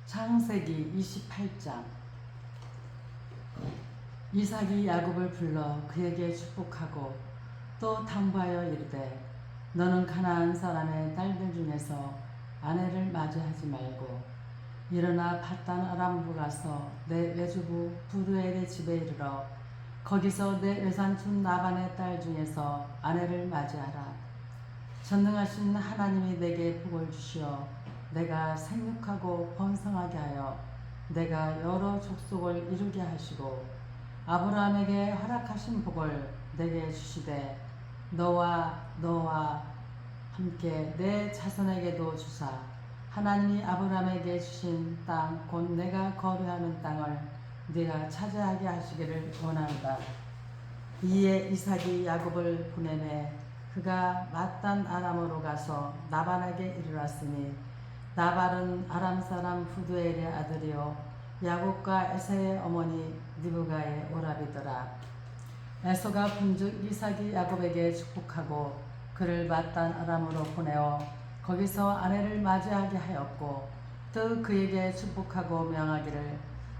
창세기 28장. 이삭이 야곱을 불러 그에게 축복하고 또 당부하여 이르되 너는 가나안 사람의 딸들 중에서 아내를 맞이하지 말고 일어나 밧단 아람으로 가서 내 외주부 부두엘의 집에 이르러 거기서 내 외삼촌 라반의 딸 중에서 아내를 맞이하라. 전능하신 하나님이 내게 복을 주시어 내가 생육하고 번성하게 하여 내가 여러 족속을 이루게 하시고 아브라함에게 허락하신 복을 내게 주시되 너와 함께 내 자손에게도 주사 하나님이 아브라함에게 주신 땅 곧 내가 거류하는 땅을 네가 차지하게 하시기를 원한다. 이에 이삭이 야곱을 보내매 그가 밧단 아람으로 가서 라반에게 이르렀으니 라반은 아람 사람 부두엘의 아들이요 야곱과 에서의 어머니 리브가의 오라비더라. 에서가 본즉 이삭이 야곱에게 축복하고 그를 밧단 아람으로 보내어 거기서 아내를 맞이하게 하였고 또 그에게 축복하고 명하기를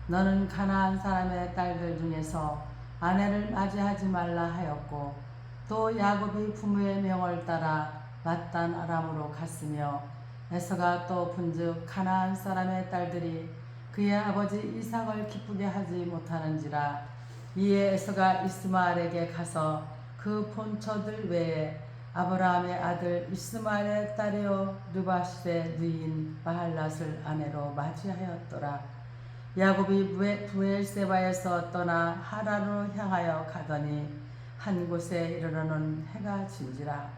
너는 가나안 사람의 딸들 중에서 아내를 맞이하지 말라 하였고 또 야곱이 부모의 명을 따라 밧단 아람으로 갔으며 에서가 또 본즉 가나안 사람의 딸들이 그의 아버지 이삭을 기쁘게 하지 못하는지라. 이에 에서가 이스마엘에게 가서 그 본처들 외에 아브라함의 아들 이스마엘의 딸이요 르바실의 누이인 마할랏을 아내로 맞이하였더라. 야곱이 부엘세바에서 떠나 하란으로 향하여 가더니 한 곳에 이르러는 해가 진지라.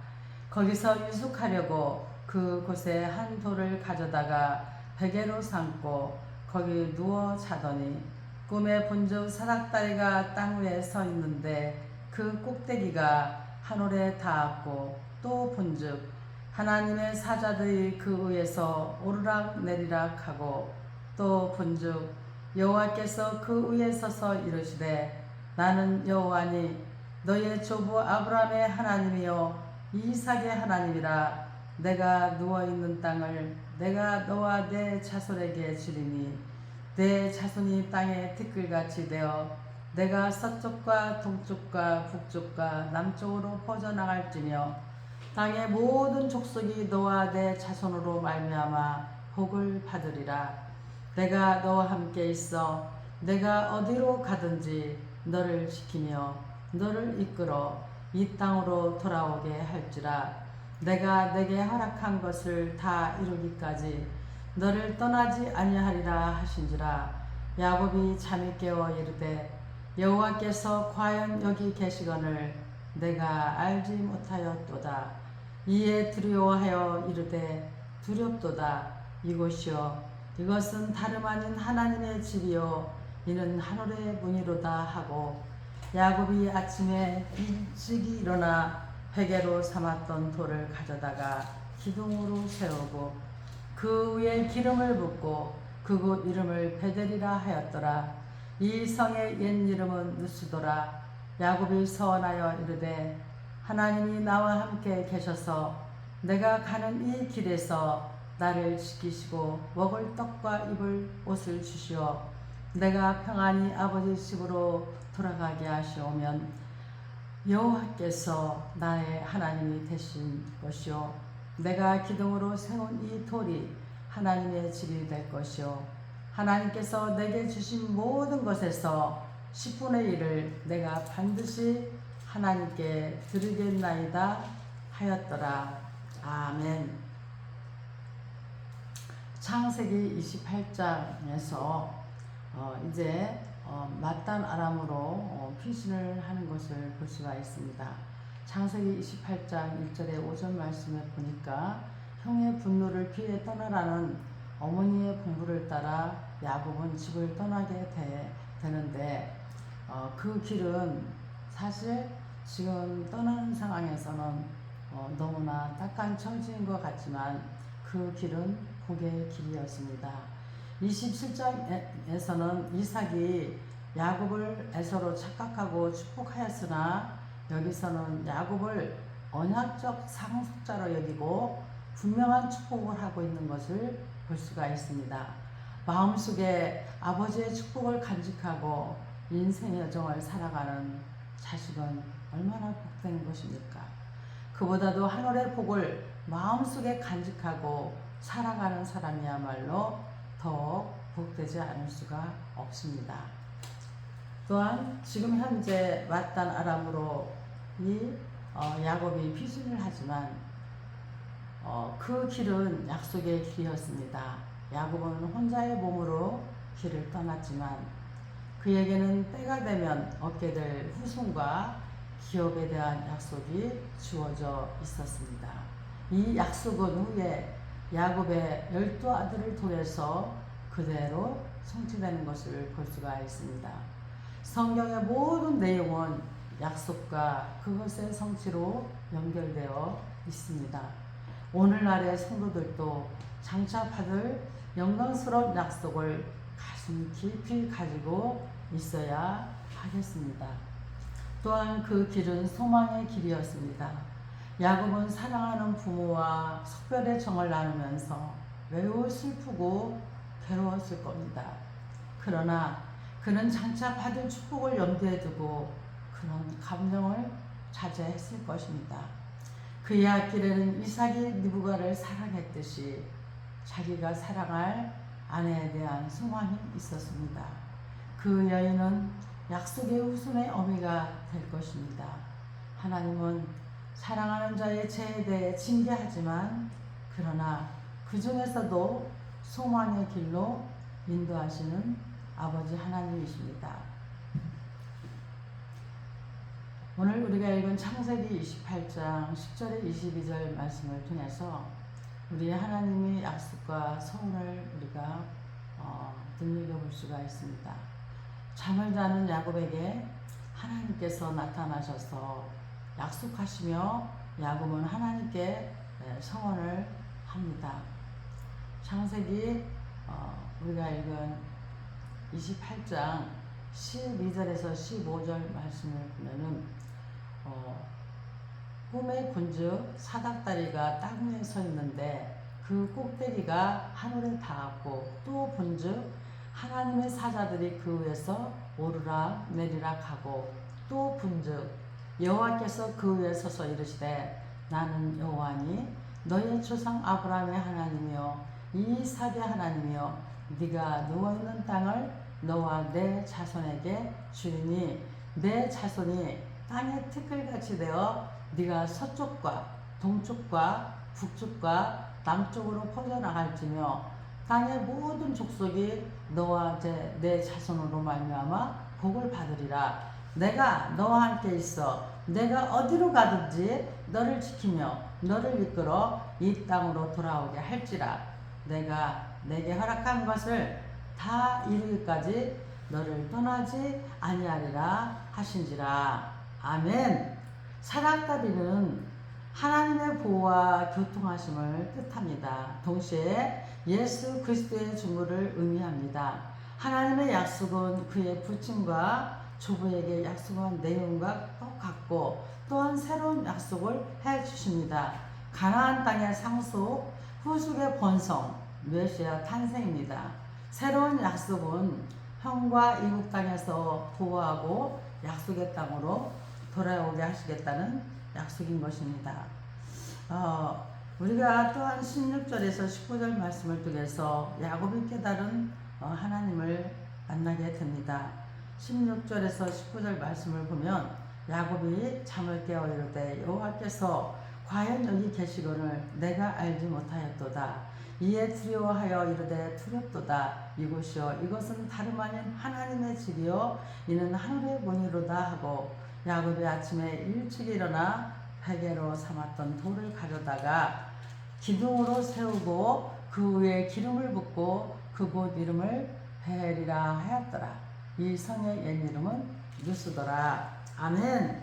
거기서 유숙하려고 그 곳에 한 돌을 가져다가 베개로 삼고 거기 누워 자더니 꿈에 본즉 사닥다리가 땅 위에 서 있는데 그 꼭대기가 하늘에 닿았고 또 본즉 하나님의 사자들이 그 위에서 오르락 내리락 하고 또 본즉 여호와께서 그 위에 서서 이르시되 나는 여호와니 너의 조부 아브라함의 하나님이요 이삭의 하나님이라. 내가 누워있는 땅을 내가 너와 내 자손에게 주리니 내 자손이 땅에 티끌같이 되어 내가 서쪽과 동쪽과 북쪽과 남쪽으로 퍼져나갈지며 땅의 모든 족속이 너와 내 자손으로 말미암아 복을 받으리라. 내가 너와 함께 있어 내가 어디로 가든지 너를 지키며 너를 이끌어 이 땅으로 돌아오게 할지라. 내가 내게 허락한 것을 다 이루기까지 너를 떠나지 아니하리라 하신지라. 야곱이 잠이 깨어 이르되 여호와께서 과연 여기 계시거늘 내가 알지 못하였도다. 이에 두려워하여 이르되 두렵도다. 이곳이요 이것은 다름 아닌 하나님의 집이요 이는 하늘의 문이로다 하고 야곱이 아침에 일찍이 일어나 베개로 삼았던 돌을 가져다가 기둥으로 세우고 그 위에 기름을 붓고 그곳 이름을 베델이라 하였더라. 이 성의 옛 이름은 누스도라. 야곱이 서원하여 이르되 하나님이 나와 함께 계셔서 내가 가는 이 길에서 나를 지키시고 먹을 떡과 입을 옷을 주시어 내가 평안히 아버지 집으로 돌아가게 하시오면 여호와께서 나의 하나님이 되신 것이요 내가 기둥으로 세운 이 돌이 하나님의 집이 될 것이요 하나님께서 내게 주신 모든 것에서 10분의 1을 내가 반드시 하나님께 드리겠나이다 하였더라. 아멘. 창세기 28장에서 이제 밧단 아람으로 피신을 하는 것을 볼 수가 있습니다. 창세기 28장 1절의 5절 말씀에 보니까 형의 분노를 피해 떠나라는 어머니의 공부를 따라 야곱은 집을 떠나게 되는데 그 길은 사실 지금 떠나는 상황에서는 너무나 딱한 처지인 것 같지만 그 길은 복의 길이었습니다. 27장에서는 이삭이 야곱을 에서로 착각하고 축복하였으나 여기서는 야곱을 언약적 상속자로 여기고 분명한 축복을 하고 있는 것을 볼 수가 있습니다. 마음속에 아버지의 축복을 간직하고 인생 여정을 살아가는 자식은 얼마나 복된 것입니까? 그보다도 하늘의 복을 마음속에 간직하고 살아가는 사람이야말로 더 복되지 않을 수가 없습니다. 또한 지금 현재 마단 아람으로 야곱이 피신을 하지만 그 길은 약속의 길이었습니다. 야곱은 혼자의 몸으로 길을 떠났지만 그에게는 때가 되면 얻게 될 후손과 기업에 대한 약속이 주어져 있었습니다. 이 약속은 후에 야곱의 12아들을 통해서 그대로 성취되는 것을 볼 수가 있습니다. 성경의 모든 내용은 약속과 그것의 성취로 연결되어 있습니다. 오늘날의 성도들도 장차 받을 영광스러운 약속을 가슴 깊이 가지고 있어야 하겠습니다. 또한 그 길은 소망의 길이었습니다. 야곱은 사랑하는 부모와 속별의 정을 나누면서 매우 슬프고 괴로웠을 겁니다. 그러나 그는 장차 받을 축복을 염두에 두고 그런 감정을 자제했을 것입니다. 그의 앞길에는 이삭이 리브가를 사랑했듯이 자기가 사랑할 아내에 대한 소망이 있었습니다. 그 여인은 약속의 후손의 어미가 될 것입니다. 하나님은 사랑하는 자의 죄에 대해 징계하지만 그러나 그 중에서도 소망의 길로 인도하시는 아버지 하나님이십니다. 오늘 우리가 읽은 창세기 28장 10절에 22절 말씀을 통해서 우리 하나님의 약속과 서운을 우리가 눈여겨볼 수가 있습니다. 잠을 자는 야곱에게 하나님께서 나타나셔서 약속하시며 야곱은 하나님께 서원을 합니다. 창세기 우리가 읽은 28장 12절에서 15절 말씀을 보면은 꿈에 본즉 사닥다리가 땅 위에 서 있는데 그 꼭대기가 하늘에 닿았고 또 본즉 하나님의 사자들이 그 위에서 오르락 내리락 하고 또 본즉 여호와께서 그 위에 서서 이르시되 나는 여호와니 너의 조상 아브라함의 하나님이요 이삭의 하나님이요 네가 누워있는 땅을 너와 내 자손에게 주리니 내 자손이 땅의 티끌같이 되어 네가 서쪽과 동쪽과 북쪽과 남쪽으로 퍼져나갈지며 땅의 모든 족속이 너와 내 자손으로 말미암아 복을 받으리라. 내가 너와 함께 있어 내가 어디로 가든지 너를 지키며 너를 이끌어 이 땅으로 돌아오게 할지라. 내가 내게 허락한 것을 다 이루기까지 너를 떠나지 아니하리라 하신지라. 아멘. 사닥다리는 하나님의 보호와 교통하심을 뜻합니다. 동시에 예수 그리스도의 중보를 의미합니다. 하나님의 약속은 그의 부친과 조부에게 약속한 내용과 똑같고 또한 새로운 약속을 해주십니다. 가나안 땅의 상속, 후속의 번성, 메시아 탄생입니다. 새로운 약속은 형과 이국 땅에서 보호하고 약속의 땅으로 돌아오게 하시겠다는 약속인 것입니다. 우리가 또한 16절에서 19절 말씀을 통해서 야곱이 깨달은 하나님을 만나게 됩니다. 16절에서 19절 말씀을 보면 야곱이 잠을 깨어 이르되 여호와께서 과연 여기 계시거늘 내가 알지 못하였도다. 이에 두려워하여 이르되 두렵도다. 이곳이여 이것은 다름 아닌 하나님의 집이요 이는 하늘의 문이로다 하고 야곱이 아침에 일찍 일어나 베개로 삼았던 돌을 가져다가 기둥으로 세우고 그 위에 기름을 붓고 그곳 이름을 베엘이라 하였더라. 이 성의 옛 이름은 누스더라. 아멘.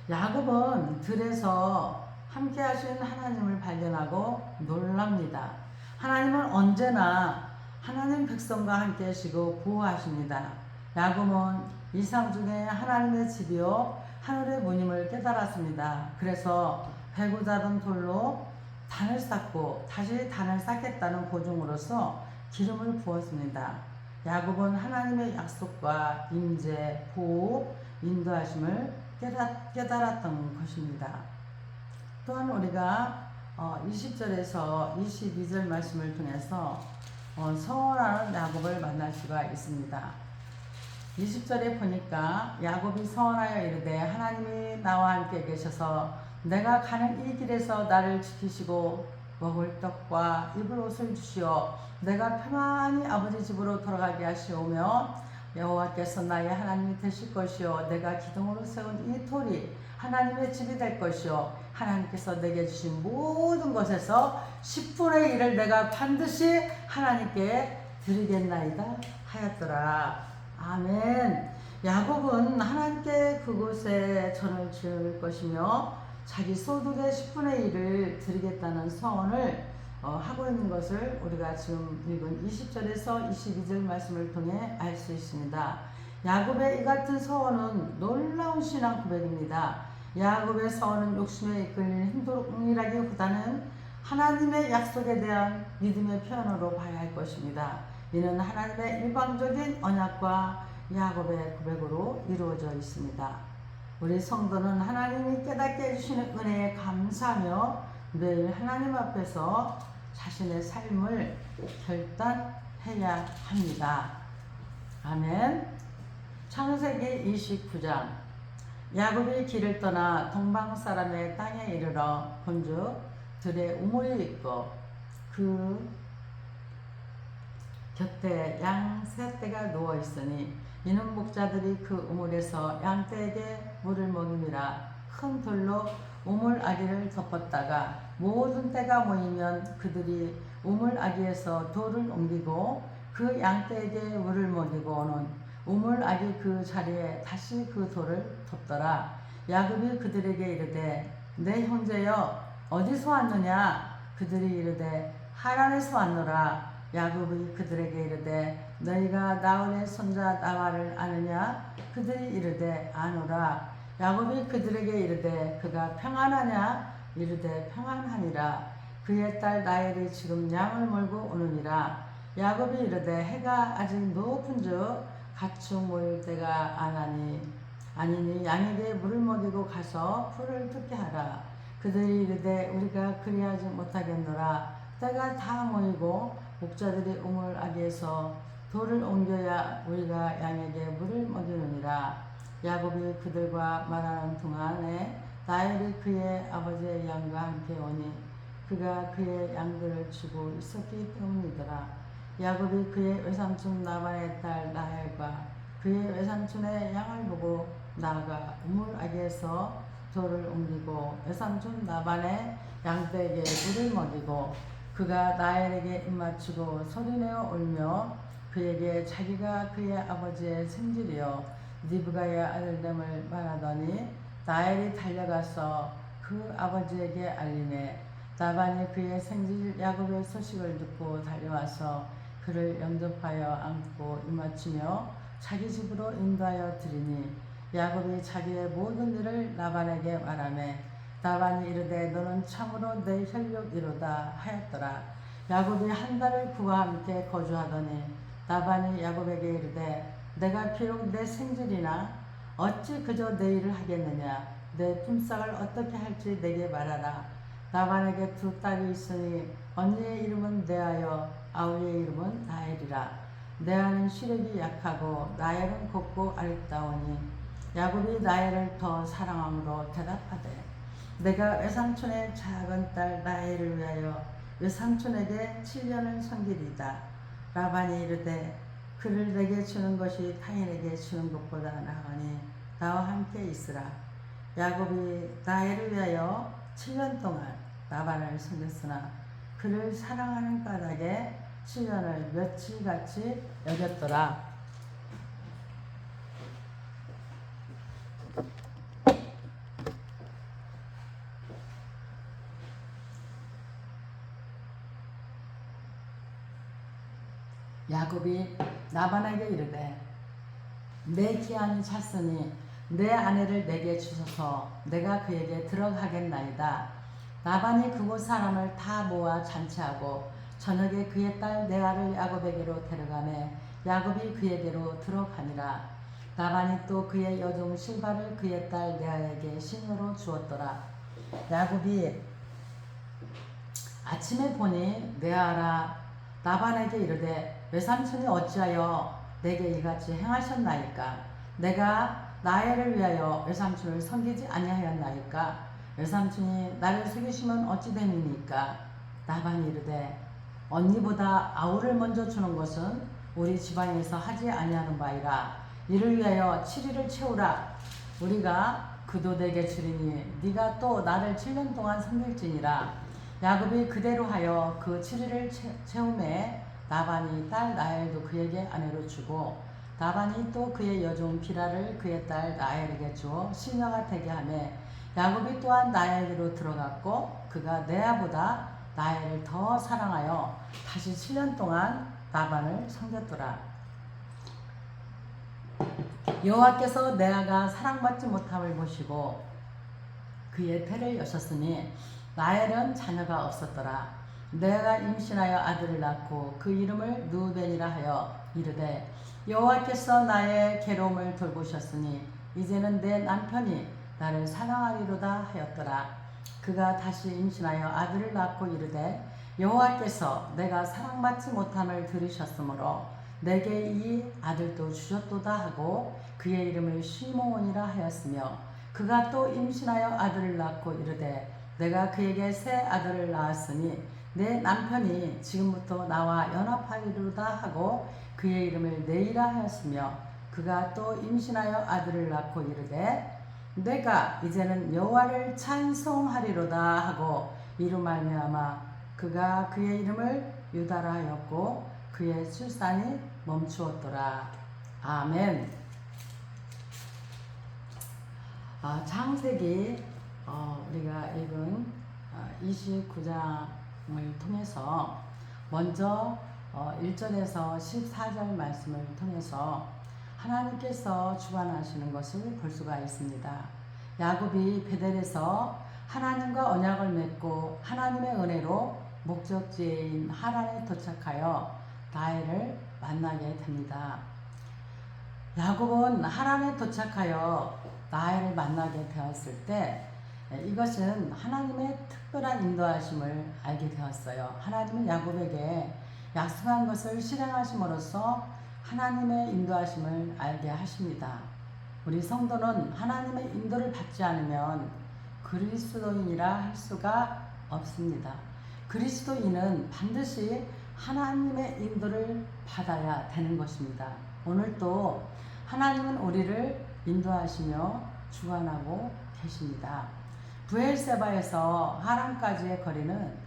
야곱은 들에서 함께 하신 하나님을 발견하고 놀랍니다. 하나님은 언제나 하나님 백성과 함께 하시고 보호하십니다. 야곱은 이 상 중에 하나님의 집이요 하늘의 문임을 깨달았습니다. 그래서 베고 자른 돌로 단을 쌓고 다시 단을 쌓겠다는 보증으로서 기름을 부었습니다. 야곱은 하나님의 약속과 임재, 보호, 인도하심을 깨달았던 것입니다. 또한 우리가 20절에서 22절 말씀을 통해서 서원하는 야곱을 만날 수가 있습니다. 20절에 보니까 야곱이 서원하여 이르되 하나님이 나와 함께 계셔서 내가 가는 이 길에서 나를 지키시고 먹을 떡과 입을 옷을 주시어 내가 평안히 아버지 집으로 돌아가게 하시오며 여호와께서 나의 하나님이 되실 것이요 내가 기둥으로 세운 이 돌이 하나님의 집이 될 것이요 하나님께서 내게 주신 모든 것에서 10분의 1을 내가 반드시 하나님께 드리겠나이다 하였더라. 아멘. 야곱은 하나님께 그곳에 전을 지을 것이며 자기 소득의 10분의 1을 드리겠다는 서원을 하고 있는 것을 우리가 지금 읽은 20절에서 22절 말씀을 통해 알 수 있습니다. 야곱의 이 같은 서원은 놀라운 신앙 고백입니다. 야곱의 서원은 욕심에 이끌리는 행동이라기보다는 하나님의 약속에 대한 믿음의 표현으로 봐야 할 것입니다. 이는 하나님의 일방적인 언약과 야곱의 고백으로 이루어져 있습니다. 우리 성도는 하나님이 깨닫게 해주시는 은혜에 감사하며 매일 하나님 앞에서 자신의 삶을 결단해야 합니다. 아멘. 창세기 29장 야곱이 길을 떠나 동방 사람의 땅에 이르러 본즉 들에 우물이 있고 그 곁에 양 세 떼가 누워 있으니 이는 목자들이 그 우물에서 양떼에게 물을 먹임이라. 큰 돌로 우물 아기를 덮었다가 모든 떼가 모이면 그들이 우물 아기에서 돌을 옮기고 그 양떼에게 물을 먹이고 오는 우물 아기 그 자리에 다시 그 돌을 덮더라. 야곱이 그들에게 이르되 내 형제여 어디서 왔느냐? 그들이 이르되 하란에서 왔노라. 야곱이 그들에게 이르되 너희가 나홀의 손자 라반을 아느냐? 그들이 이르되 아노라. 야곱이 그들에게 이르되 그가 평안하냐? 이르되 평안하니라. 그의 딸 라헬이 지금 양을 몰고 오느니라. 야곱이 이르되 해가 아직 높은즉 가축 모일 때가 아니니 양에게 물을 먹이고 가서 풀을 뜯게 하라. 그들이 이르되 우리가 그리하지 못하겠노라. 때가 다 모이고 목자들이 우물 아기에서 돌을 옮겨야 우리가 양에게 물을 먹이느니라. 야곱이 그들과 말하는 동안에 라헬이 그의 아버지의 양과 함께 오니 그가 그의 양들을 주고 있었기 때문이더라. 야곱이 그의 외삼촌 라반의 딸 라헬과 그의 외삼촌의 양을 보고 나아가 우물 아기에서 돌을 옮기고 외삼촌 라반의 양떼에게 물을 먹이고 그가 라헬에게 입맞추고 소리내어 울며 그에게 자기가 그의 아버지의 생질이요 리브가의 아들됨을 말하더니 라헬이 달려가서 그 아버지에게 알리매 라반이 그의 생질 야곱의 소식을 듣고 달려와서 그를 영접하여 안고 입맞추며 자기 집으로 인도하여 드리니 야곱이 자기의 모든 일을 라반에게 말하매 라반이 이르되 너는 참으로 내 혈육이로다 하였더라. 야곱이 한 달을 그와 함께 거주하더니 라반이 야곱에게 이르되 내가 비록 내 생질이나 어찌 그저 내 일을 하겠느냐? 내 품삯을 어떻게 할지 내게 말하라. 라반에게 두 딸이 있으니 언니의 이름은 레아여 아우의 이름은 라헬이라. 레아는 시력이 약하고 라헬은 곱고 아름다우니 야곱이 라헬을 더 사랑함으로 대답하되 내가 외삼촌의 작은 딸 라헬을 위하여 외삼촌에게 7년을 섬기리이다. 라반이 이르되 그를 내게 주는 것이 타인에게 주는 것보다 나으니 나와 함께 있으라. 야곱이 라헬을 위하여 7년 동안 라반을 섬겼으나 그를 사랑하는 까닭에 7년을 며칠같이 여겼더라. 야곱이 라반에게 이르되 내 기한이 찼으니 내 아내를 내게 주소서 내가 그에게 들어가겠나이다. 라반이 그곳 사람을 다 모아 잔치하고 저녁에 그의 딸 레아를 야곱에게로 데려가매 야곱이 그에게로 들어가니라. 라반이 또 그의 여종 실바를 그의 딸 레아에게 신으로 주었더라. 야곱이 아침에 보니 레아라 라반에게 이르되 외삼촌이 어찌하여 내게 이같이 행하셨나이까? 내가 나엘을 위하여 외삼촌을 섬기지 아니하였나이까? 외삼촌이 나를 속이시면 어찌 됨이니까? 라반이 이르되 언니보다 아우를 먼저 주는 것은 우리 지방에서 하지 아니하는 바이라. 이를 위하여 7일을 채우라. 우리가 그도 내게 주리니 네가 또 나를 7년 동안 섬길지니라. 야곱이 그대로 하여 그 7일을 채우매 라반이 딸 라헬도 그에게 아내로 주고 라반이 또 그의 여종 비라를 그의 딸 라헬에게 주어 시녀가 되게 하매 야곱이 또한 라헬에게로 들어갔고 그가 레아보다 라헬을 더 사랑하여 다시 7년 동안 라반을 섬겼더라. 여호와께서 레아가 사랑받지 못함을 보시고 그의 태를 여셨으니 라헬은 자녀가 없었더라. 레아가 임신하여 아들을 낳고 그 이름을 누벤이라 하여 이르되 여호와께서 나의 괴로움을 돌보셨으니 이제는 내 남편이 나를 사랑하리로다 하였더라. 그가 다시 임신하여 아들을 낳고 이르되 여호와께서 내가 사랑받지 못함을 들으셨으므로 내게 이 아들도 주셨도다 하고 그의 이름을 시므온이라 하였으며 그가 또 임신하여 아들을 낳고 이르되 내가 그에게 새 아들을 낳았으니 내 남편이 지금부터 나와 연합하리로다 하고 그의 이름을 네이라 하였으며 그가 또 임신하여 아들을 낳고 이르되 내가 이제는 여호와를 찬송하리로다 하고 이로 말미암아 그가 그의 이름을 유다라 하였고 그의 출산이 멈추었더라. 아멘. 창세기 우리가 읽은 29장을 통해서 먼저 1절에서 14절 말씀을 통해서 하나님께서 주관하시는 것을 볼 수가 있습니다. 야곱이 베델에서 하나님과 언약을 맺고 하나님의 은혜로 목적지인 하란에 도착하여 라헬을 만나게 됩니다. 야곱은 하란에 도착하여 라헬을 만나게 되었을 때 이것은 하나님의 특별한 인도하심을 알게 되었어요. 하나님은 야곱에게 약속한 것을 실행하심으로써 하나님의 인도하심을 알게 하십니다. 우리 성도는 하나님의 인도를 받지 않으면 그리스도인이라 할 수가 없습니다. 그리스도인은 반드시 하나님의 인도를 받아야 되는 것입니다. 오늘도 하나님은 우리를 인도하시며 주관하고 계십니다. 브엘세바에서 하란까지의 거리는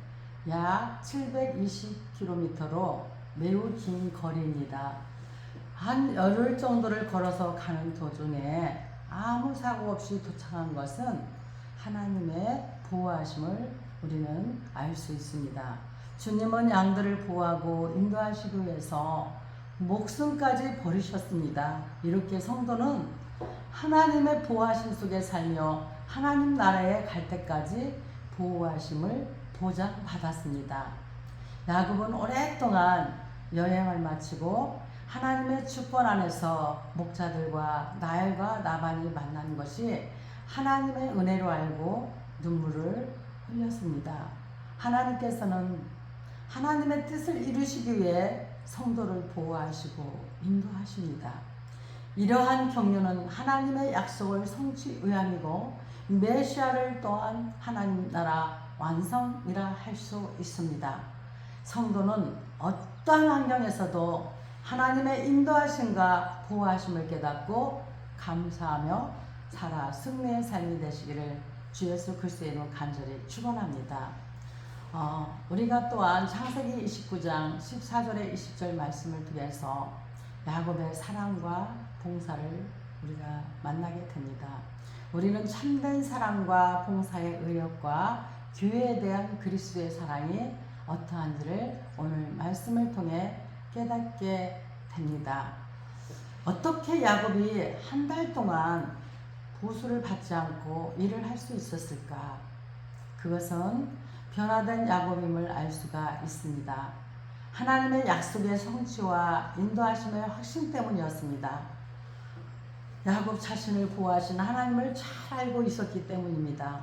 약 720km로 매우 긴 거리입니다. 한 열흘 정도를 걸어서 가는 도중에 아무 사고 없이 도착한 것은 하나님의 보호하심을 우리는 알 수 있습니다. 주님은 양들을 보호하고 인도하시기 위해서 목숨까지 버리셨습니다. 이렇게 성도는 하나님의 보호하심 속에 살며 하나님 나라에 갈 때까지 보호하심을 보장받았습니다. 야곱은 오랫동안 여행을 마치고 하나님의 주권 안에서 목자들과 라헬과 라반이 만난 것이 하나님의 은혜로 알고 눈물을 흘렸습니다. 하나님께서는 하나님의 뜻을 이루시기 위해 성도를 보호하시고 인도하십니다. 이러한 경륜은 하나님의 약속을 성취 의함이고 메시아를 또한 하나님 나라 완성이라 할 수 있습니다. 성도는 어떠한 환경에서도 하나님의 인도하심과 보호하심을 깨닫고 감사하며 살아 승리의 삶이 되시기를 주 예수 그리스도의 이름으로 간절히 축원합니다. 우리가 또한 창세기 29장 14절에 20절 말씀을 통해서 야곱의 사랑과 봉사를 우리가 만나게 됩니다. 우리는 참된 사랑과 봉사의 의욕과 교회에 대한 그리스도의 사랑이 어떠한지를 오늘 말씀을 통해 깨닫게 됩니다. 어떻게 야곱이 한 달 동안 보수를 받지 않고 일을 할 수 있었을까? 그것은 변화된 야곱임을 알 수가 있습니다. 하나님의 약속의 성취와 인도하심의 확신 때문이었습니다. 야곱 자신을 보호하신 하나님을 잘 알고 있었기 때문입니다.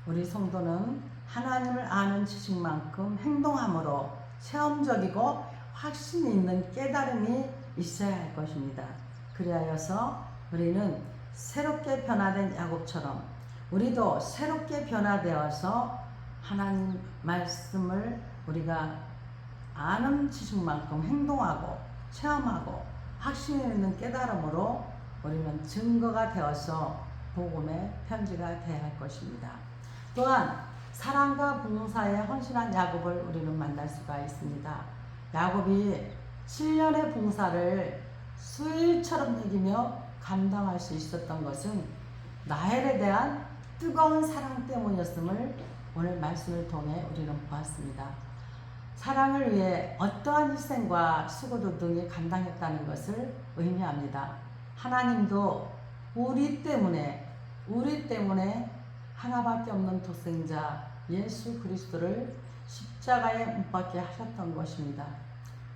우리 성도는 하나님을 아는 지식만큼 행동함으로 체험적이고 확신 있는 깨달음이 있어야 할 것입니다. 그리하여서 우리는 새롭게 변화된 야곱처럼 우리도 새롭게 변화되어서 하나님 말씀을 우리가 아는 지식만큼 행동하고 체험하고 확신 있는 깨달음으로 우리는 증거가 되어서 복음의 편지가 되어야 할 것입니다. 또한 사랑과 봉사에 헌신한 야곱을 우리는 만날 수가 있습니다. 야곱이 7년의 봉사를 수일처럼 여기며 감당할 수 있었던 것은 라헬에 대한 뜨거운 사랑 때문이었음을 오늘 말씀을 통해 우리는 보았습니다. 사랑을 위해 어떠한 희생과 수고도 등이 감당했다는 것을 의미합니다. 하나님도 우리 때문에 하나밖에 없는 독생자 예수 그리스도를 십자가에 못 박게 하셨던 것입니다.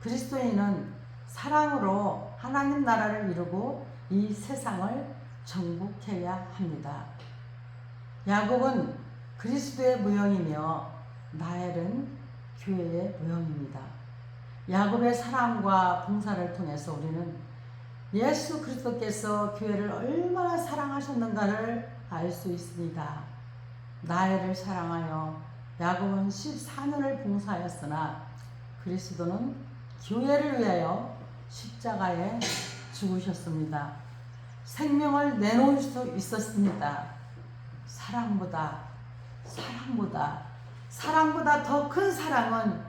그리스도인은 사랑으로 하나님 나라를 이루고 이 세상을 정복해야 합니다. 야곱은 그리스도의 무형이며 라헬은 교회의 무형입니다. 야곱의 사랑과 봉사를 통해서 우리는 예수 그리스도께서 교회를 얼마나 사랑하셨는가를 알 수 있습니다. 라헬을 사랑하여 야곱은 14년을 봉사하였으나 그리스도는 교회를 위하여 십자가에 죽으셨습니다. 생명을 내놓을 수 있었습니다. 사랑보다 더 큰 사랑은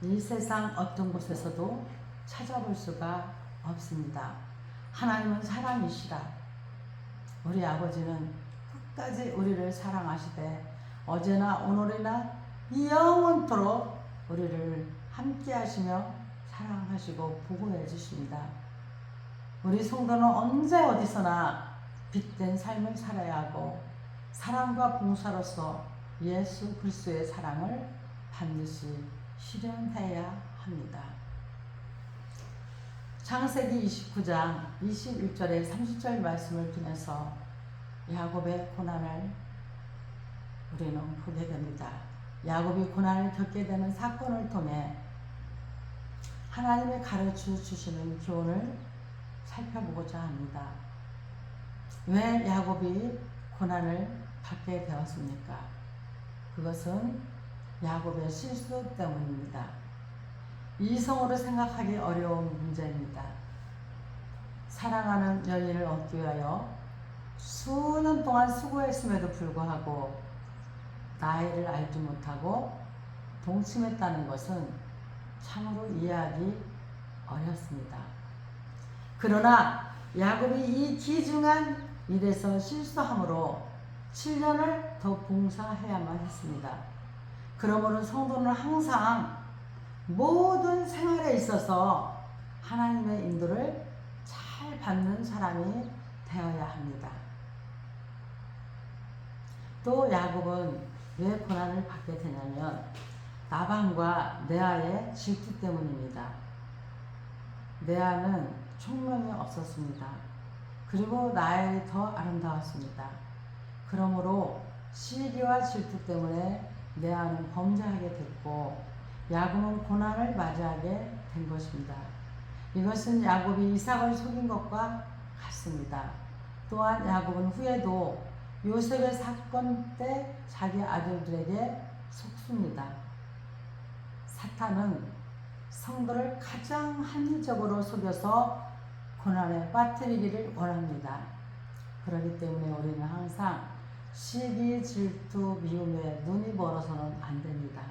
이 세상 어떤 곳에서도 찾아볼 수가 없습니다. 하나님은 사랑이시라. 우리 아버지는 끝까지 우리를 사랑하시되 어제나 오늘이나 영원토록 우리를 함께 하시며 사랑하시고 보호해 주십니다. 우리 성도는 언제 어디서나 빛된 삶을 살아야 하고 사랑과 봉사로서 예수 그리스도의 사랑을 반드시 실현해야 합니다. 창세기 29장 21절에 30절 말씀을 통해서 야곱의 고난을 우리는 보게 됩니다. 야곱이 고난을 겪게 되는 사건을 통해 하나님의 가르쳐 주시는 교훈을 살펴보고자 합니다. 왜 야곱이 고난을 받게 되었습니까? 그것은 야곱의 실수 때문입니다. 이성으로 생각하기 어려운 문제입니다. 사랑하는 여인을 얻기 위하여 수년 동안 수고했음에도 불구하고 나이를 알지 못하고 동침했다는 것은 참으로 이해하기 어렵습니다. 그러나 야곱이 이 귀중한 일에서 실수함으로 7년을 더 봉사해야만 했습니다. 그러므로 성도는 항상 모든 생활에 있어서 하나님의 인도를 잘 받는 사람이 되어야 합니다. 또 야곱은 왜 고난을 받게 되냐면 라반과 레아의 질투 때문입니다. 레아는 총명이 없었습니다. 그리고 라헬이 더 아름다웠습니다. 그러므로 시기와 질투 때문에 레아는 범죄하게 됐고 야곱은 고난을 맞이하게 된 것입니다. 이것은 야곱이 이삭을 속인 것과 같습니다. 또한 야곱은 후에도 요셉의 사건 때 자기 아들들에게 속습니다. 사탄은 성도를 가장 합리적으로 속여서 고난에 빠뜨리기를 원합니다. 그렇기 때문에 우리는 항상 시기, 질투, 미움에 눈이 멀어서는 안 됩니다.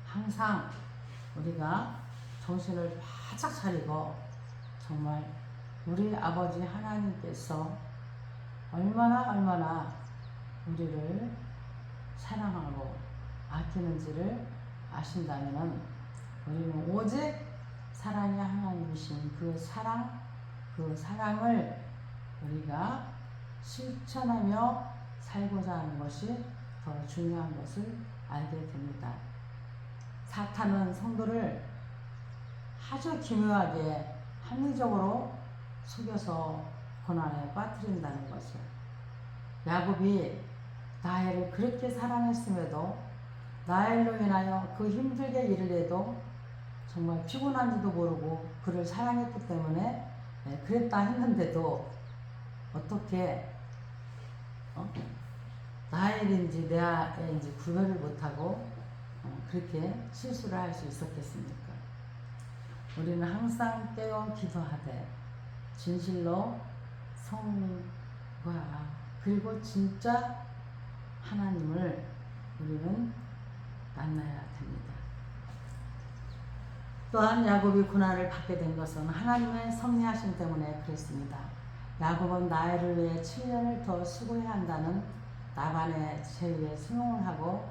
항상 우리가 정신을 바짝 차리고 정말 우리 아버지 하나님께서 얼마나 우리를 사랑하고 아끼는지를 아신다면 우리는 오직 사랑의 하나님이신 그 사랑을 우리가 실천하며 살고자 하는 것이 더 중요한 것을 알게 됩니다. 사탄은 성도를 아주 기묘하게 합리적으로 속여서 고난에 빠뜨린다는 것이요. 야곱이 라헬을 그렇게 사랑했음에도 라헬로 인하여 그 힘들게 일을 해도 정말 피곤한지도 모르고 그를 사랑했기 때문에 그랬다 했는데도 어떻게 라헬인지 레아인지 구별을 못하고 그렇게 실수를 할 수 있었겠습니까? 우리는 항상 깨어 기도하되 진실로 성과 그리고 진짜 하나님을 우리는 만나야 됩니다. 또한 야곱이 고난을 받게 된 것은 하나님의 섭리하심 때문에 그랬습니다. 야곱은 라헬을 위해 7년을 더 수고해야 한다는 라반의 제의에 순응을 하고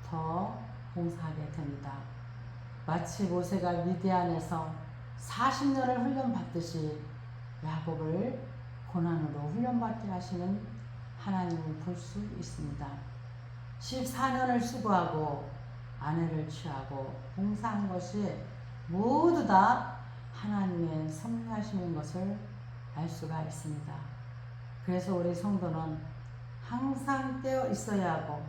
더 봉사하게 됩니다. 마치 모세가 미디안에서 40년을 훈련받듯이 야곱을 고난으로 훈련받게 하시는 하나님을 볼 수 있습니다. 14년을 수고하고 아내를 취하고 봉사한 것이 모두 다 하나님의 섭리하심인 것을 알 수가 있습니다. 그래서 우리 성도는 항상 깨어 있어야 하고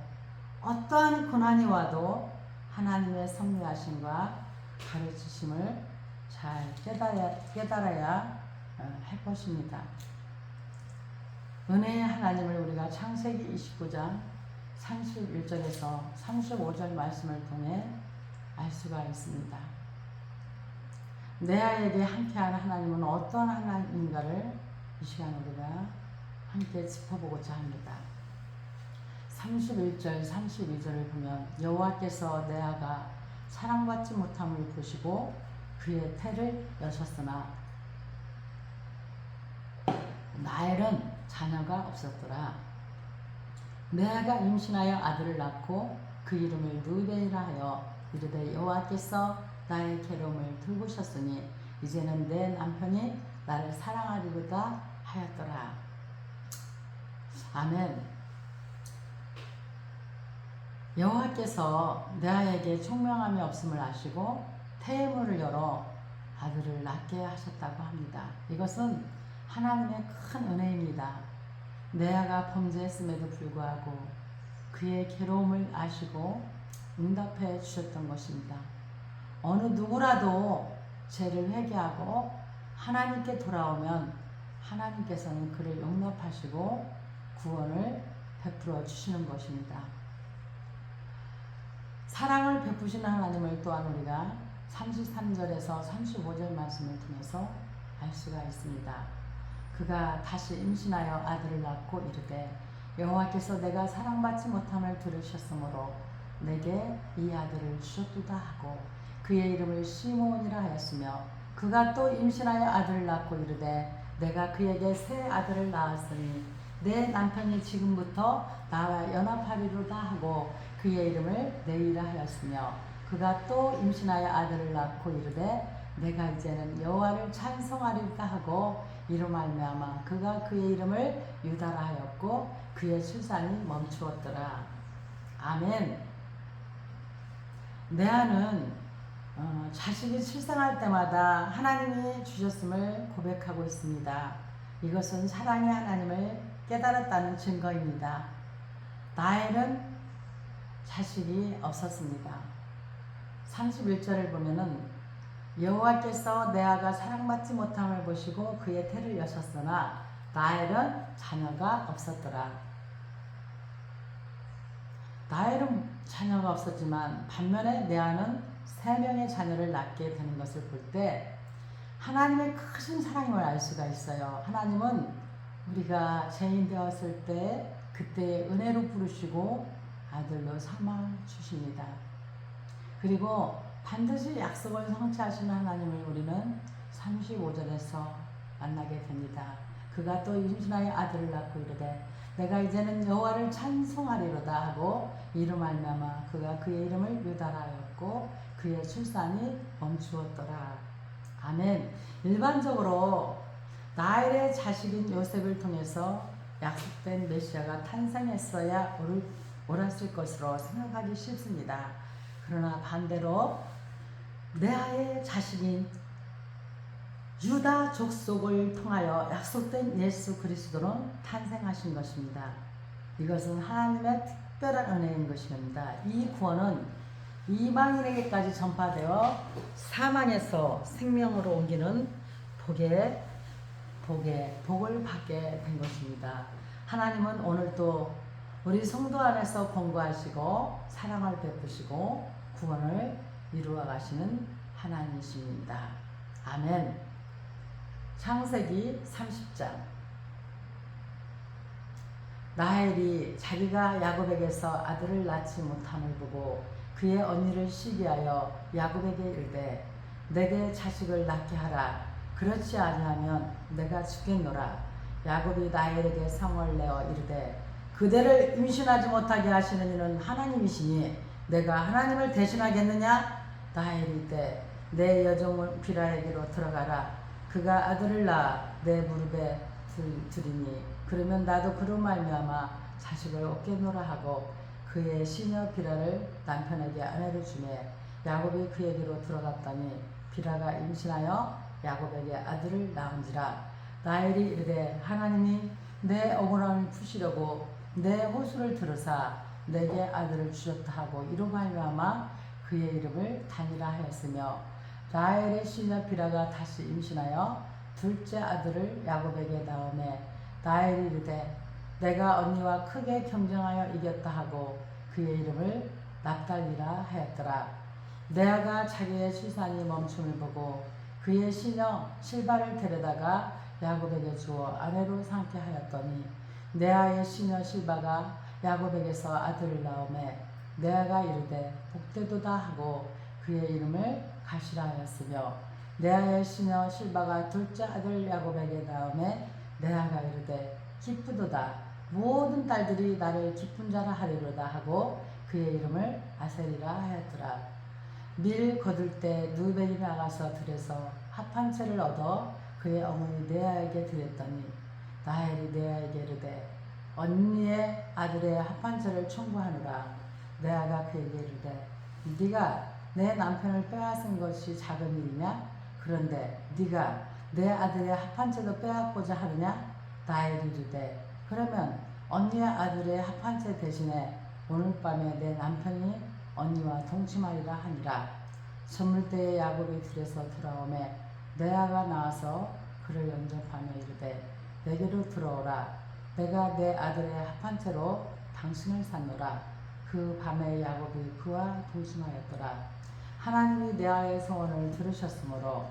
어떠한 고난이 와도 하나님의 섭리하심과 가르치심을 잘 깨달아야 할 것입니다. 은혜의 하나님을 우리가 창세기 29장 31절에서 35절 말씀을 통해 알 수가 있습니다. 레아에게 함께하는 하나님은 어떤 하나님인가를 이 시간에 우리가 함께 짚어보고자 합니다. 31절, 32절을 보면 여호와께서 레아가 사랑받지 못함을 보시고 그의 태를 여셨으나 라헬은 자녀가 없었더라. 레아가 임신하여 아들을 낳고 그 이름을 르우벤이라 하여 이르되 여호와께서 나의 괴로움을 돌보셨으니 이제는 내 남편이 나를 사랑하리로다 하였더라. 아멘. 여호와께서 레아에게 총명함이 없음을 아시고 태의 열어 아들을 낳게 하셨다고 합니다. 이것은 하나님의 큰 은혜입니다. 레아가 범죄했음에도 불구하고 그의 괴로움을 아시고 응답해 주셨던 것입니다. 어느 누구라도 죄를 회개하고 하나님께 돌아오면 하나님께서는 그를 용납하시고 구원을 베풀어 주시는 것입니다. 사랑을 베푸시는 하나님을 또한 우리가 33절에서 35절 말씀을 통해서 알 수가 있습니다. 그가 다시 임신하여 아들을 낳고 이르되 여호와께서 내가 사랑받지 못함을 들으셨으므로 내게 이 아들을 주셨도다 하고 그의 이름을 시므온이라 하였으며 그가 또 임신하여 아들을 낳고 이르되 내가 그에게 새 아들을 낳았으니 내 남편이 지금부터 나와 연합하리로다 하고 그의 이름을 레이라 하였으며 그가 또 임신하여 아들을 낳고 이르되 내가 이제는 여호와를 찬송하리로다 하고 이로 말미암아 그가 그의 이름을 유다라 하였고 그의 출산이 멈추었더라. 아멘. 레아는 자식이 출생할 때마다 하나님이 주셨음을 고백하고 있습니다. 이것은 사랑의 하나님을 깨달았다는 증거입니다. 라헬은 자식이 없었습니다. 31절을 보면은 여호와께서 레아가 사랑받지 못함을 보시고 그의 태를 여셨으나 라헬은 자녀가 없었더라. 라헬은 자녀가 없었지만 반면에 레아는 3명의 자녀를 낳게 되는 것을 볼 때 하나님의 크신 사랑임을 알 수가 있어요. 하나님은 우리가 죄인 되었을 때 그때의 은혜로 부르시고 아들로 삼아 주십니다. 그리고 반드시 약속을 성취하시는 하나님을 우리는 35절에서 만나게 됩니다. 그가 또 임신하여 아들을 낳고 이르되 내가 이제는 여호와를 찬송하리로다 하고 이로 말미암아 그가 그의 이름을 유다라 하였고 그의 출산이 멈추었더라. 아멘. 일반적으로 라헬의 자식인 요셉을 통해서 약속된 메시아가 탄생했어야 옳을 옳았을 것으로 생각하기 쉽습니다. 그러나 반대로 레아의 자식인 유다 족속을 통하여 약속된 예수 그리스도는 탄생하신 것입니다. 이것은 하나님의 특별한 은혜인 것입니다. 이 구원은 이방인에게까지 전파되어 사망에서 생명으로 옮기는 복을 받게 된 것입니다. 하나님은 오늘도 우리 성도 안에서 공부하시고 사랑을 베푸시고 구원을 이루어 가시는 하나님이십니다. 아멘. 창세기 30장. 라헬이 자기가 야곱에게서 아들을 낳지 못함을 보고 그의 언니를 시기하여 야곱에게 이르되 내게 자식을 낳게 하라. 그렇지 아니하면 내가 죽겠노라. 야곱이 라헬에게 성을 내어 이르되 그대를 임신하지 못하게 하시는 이는 하나님이시니 내가 하나님을 대신하겠느냐? 라헬이 이르되 내 여종 비라에게로 들어가라. 그가 아들을 낳아 내 무릎에 두리니 그러면 나도 그로 말미암아 자식을 얻겠노라 하고 그의 시녀 비라를 남편에게 아내로 주매 야곱이 그에게로 들어갔더니 비라가 임신하여 야곱에게 아들을 낳은지라. 라헬이 이르되 하나님이 내 억울함을 푸시려고 내 호소를 들으사 내게 아들을 주셨다 하고 이로 말미암아 그의 이름을 단이라 하였으며 라헬의 시녀 비라가 다시 임신하여 둘째 아들을 야곱에게 낳으매 라헬이 이르되 내가 언니와 크게 경쟁하여 이겼다 하고 그의 이름을 납달리라 하였더라. 레아가 자기의 출산이 멈춤을 보고 그의 시녀 실바를 데려다가 야곱에게 주어 아내로 삼게 하였더니 레아의 시녀 실바가 야곱에게서 아들을 낳으매 레아가 이르되 복되도다 하고 그의 이름을 가시라 하였으며 레아의 시녀 실바가 둘째 아들 야곱에게 낳으매 레아가 이르되 기쁘도다 모든 딸들이 나를 기쁜 자라 하리로다 하고 그의 이름을 아셀이라 하였더라. 밀 거둘 때 누벨이 나가서 들에서 합한 채를 얻어 그의 어머니 레아에게 드렸더니 라헬이 레아에게 이르되 언니의 아들의 합한 채를 청구하노라. 레아가 그에게 이르되 네가 내 남편을 빼앗은 것이 작은 일이냐? 그런데 네가 내 아들의 합한 채도 빼앗고자 하느냐? 라헬이 이르되 그러면 언니의 아들의 합한 채 대신에 오늘 밤에 내 남편이 언니와 동침하리라 하니라. 저물 때에 야곱이 들에서 돌아오매 레아가 나와서 그를 영접하며 이르되 내게로 들어오라. 내가 내 아들의 합한 채로 당신을 샀노라. 그 밤에 야곱이 그와 동침하였더라. 하나님이 레아의 소원을 들으셨으므로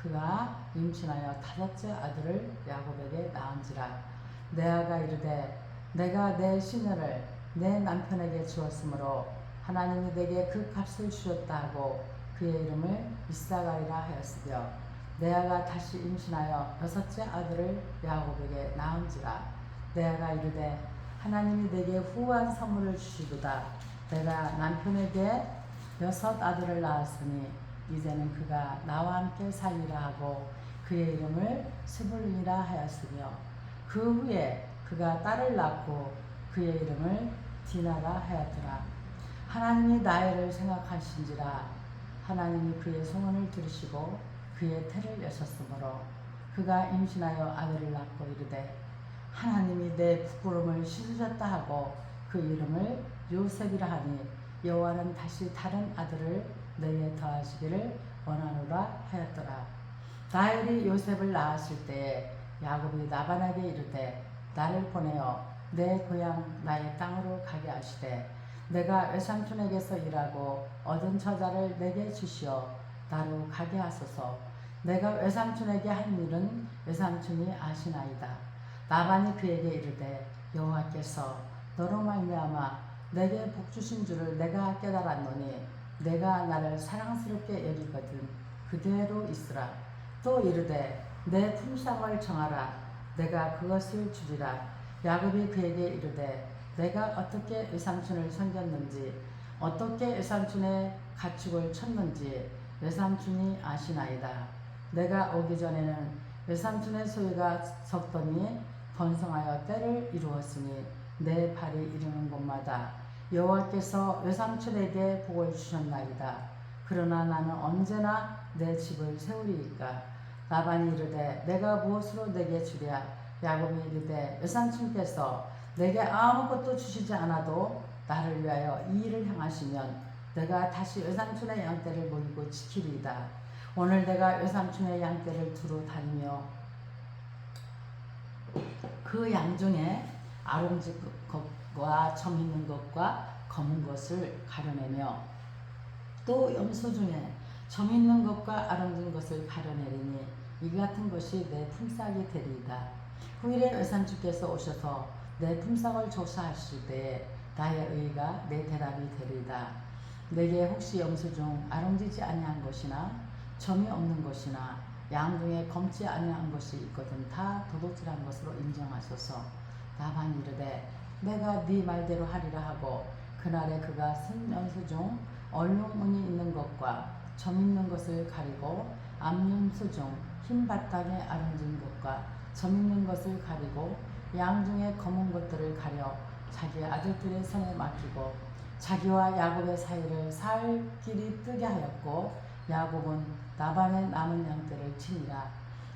그가 임신하여 다섯째 아들을 야곱에게 낳은지라. 레아가 이르되 내가 내 시녀를 내 남편에게 주었으므로 하나님이 내게 그 값을 주셨다 하고 그의 이름을 이사가리라 하였으며 레아가 다시 임신하여 여섯째 아들을 야곱에게 낳은지라. 레아가 이르되 하나님이 내게 후한 선물을 주시도다. 내가 남편에게 여섯 아들을 낳았으니 이제는 그가 나와 함께 살리라 하고 그의 이름을 스불론이라 하였으며 그 후에 그가 딸을 낳고 그의 이름을 디나라 하였더라. 하나님이 라헬을 생각하신지라. 하나님이 그의 소원을 들으시고 그의 태를 여셨으므로 그가 임신하여 아들을 낳고 이르되 하나님이 내 부끄러움을 씻으셨다 하고 그 이름을 요셉이라 하니 여호와는 다시 다른 아들을 내게 더하시기를 원하노라 하였더라. 라헬이 요셉을 낳았을 때에 야곱이 라반에게 이르되 나를 보내어 내 고향 나의 땅으로 가게 하시되 내가 외삼촌에게서 일하고 얻은 처자를 내게 주시어 나로 가게 하소서. 내가 외삼촌에게 한 일은 외삼촌이 아시나이다. 라반이 그에게 이르되 여호와께서 너로 말미암아 내게 복 주신 줄을 내가 깨달았노니 내가 나를 사랑스럽게 여기거든 그대로 있으라. 또 이르되 내 품삯을 정하라. 내가 그것을 주리라. 야곱이 그에게 이르되 내가 어떻게 외삼촌을 섬겼는지 어떻게 외삼촌의 가축을 쳤는지 외삼촌이 아시나이다. 내가 오기 전에는 외삼촌의 소유가 적더니 번성하여 때를 이루었으니 내 발이 이르는 곳마다 여호와께서 외삼촌에게 복을 주셨나이다. 그러나 나는 언제나 내 집을 세우리이까. 라반이 이르되 내가 무엇으로 내게 주랴. 야곱이 이르되 외삼촌께서 내게 아무것도 주시지 않아도 나를 위하여 이 일을 행하시면 내가 다시 외삼촌의 양떼를 먹이고 지키리이다. 오늘 내가 외삼촌의 양떼를 두루 다니며 그 양 중에 아롱진 것과 점 있는 것과 검은 것을 가려내며 또 염소 중에 점 있는 것과 아롱진 것을 가려내리니 이 같은 것이 내 품삯이 되리이다. 후일에 외삼촌께서 오셔서 내 품삯을 조사하실 때에 나의 의가 내 대답이 되리이다. 내게 혹시 염소 중 아롱지지 아니한 것이나 점이 없는 것이나 양 중에 검지 아니한 것이 있거든 다 도둑질한 것으로 인정하소서. 라반이 이르되 내가 네 말대로 하리라 하고 그날에 그가 쓴 염소 중 얼룩무늬 있는 것과 점 있는 것을 가리고 암염소 중 흰 바탕에 아름진 것과 점 있는 것을 가리고 양 중에 검은 것들을 가려 자기 아들들의 손에 맡기고 자기와 야곱의 사이를 살 길이 뜨게 하였고 야곱은 라반의 남은 양떼를 치니라.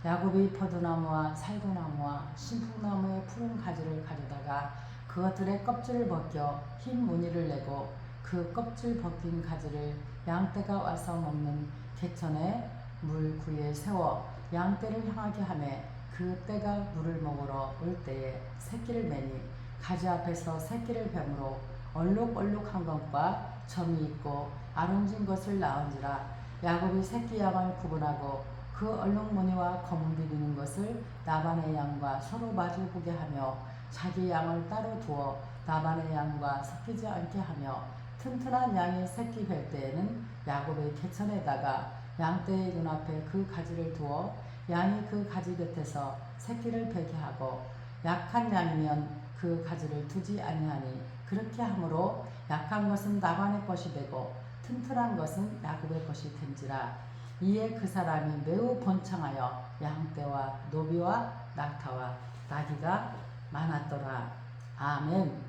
야곱이 포도나무와 살구나무와 신풍나무의 푸른 가지를 가져다가 그것들의 껍질을 벗겨 흰 무늬를 내고 그 껍질 벗긴 가지를 양떼가 와서 먹는 개천의 물 구에 세워 양떼를 향하게 하매 그 떼가 물을 먹으러 올 때에 새끼를 매니 가지 앞에서 새끼를 뱀으로 얼룩얼룩한 것과 점이 있고 아롱진 것을 낳은지라. 야곱이 새끼 양을 구분하고 그 얼룩무늬와 검은 빛 있는 것을 라반의 양과 서로 마주보게 하며 자기 양을 따로 두어 라반의 양과 섞이지 않게 하며 튼튼한 양이 새끼 뵐 때에는 야곱의 개천에다가 양떼의 눈앞에 그 가지를 두어 양이 그 가지 곁에서 새끼를 베게 하고 약한 양이면 그 가지를 두지 아니하니 그렇게 함으로 약한 것은 라반의 것이 되고 튼튼한 것은 야곱의 것이 된지라. 이에 그 사람이 매우 번창하여 양떼와 노비와 낙타와 나귀가 많았더라. 아멘.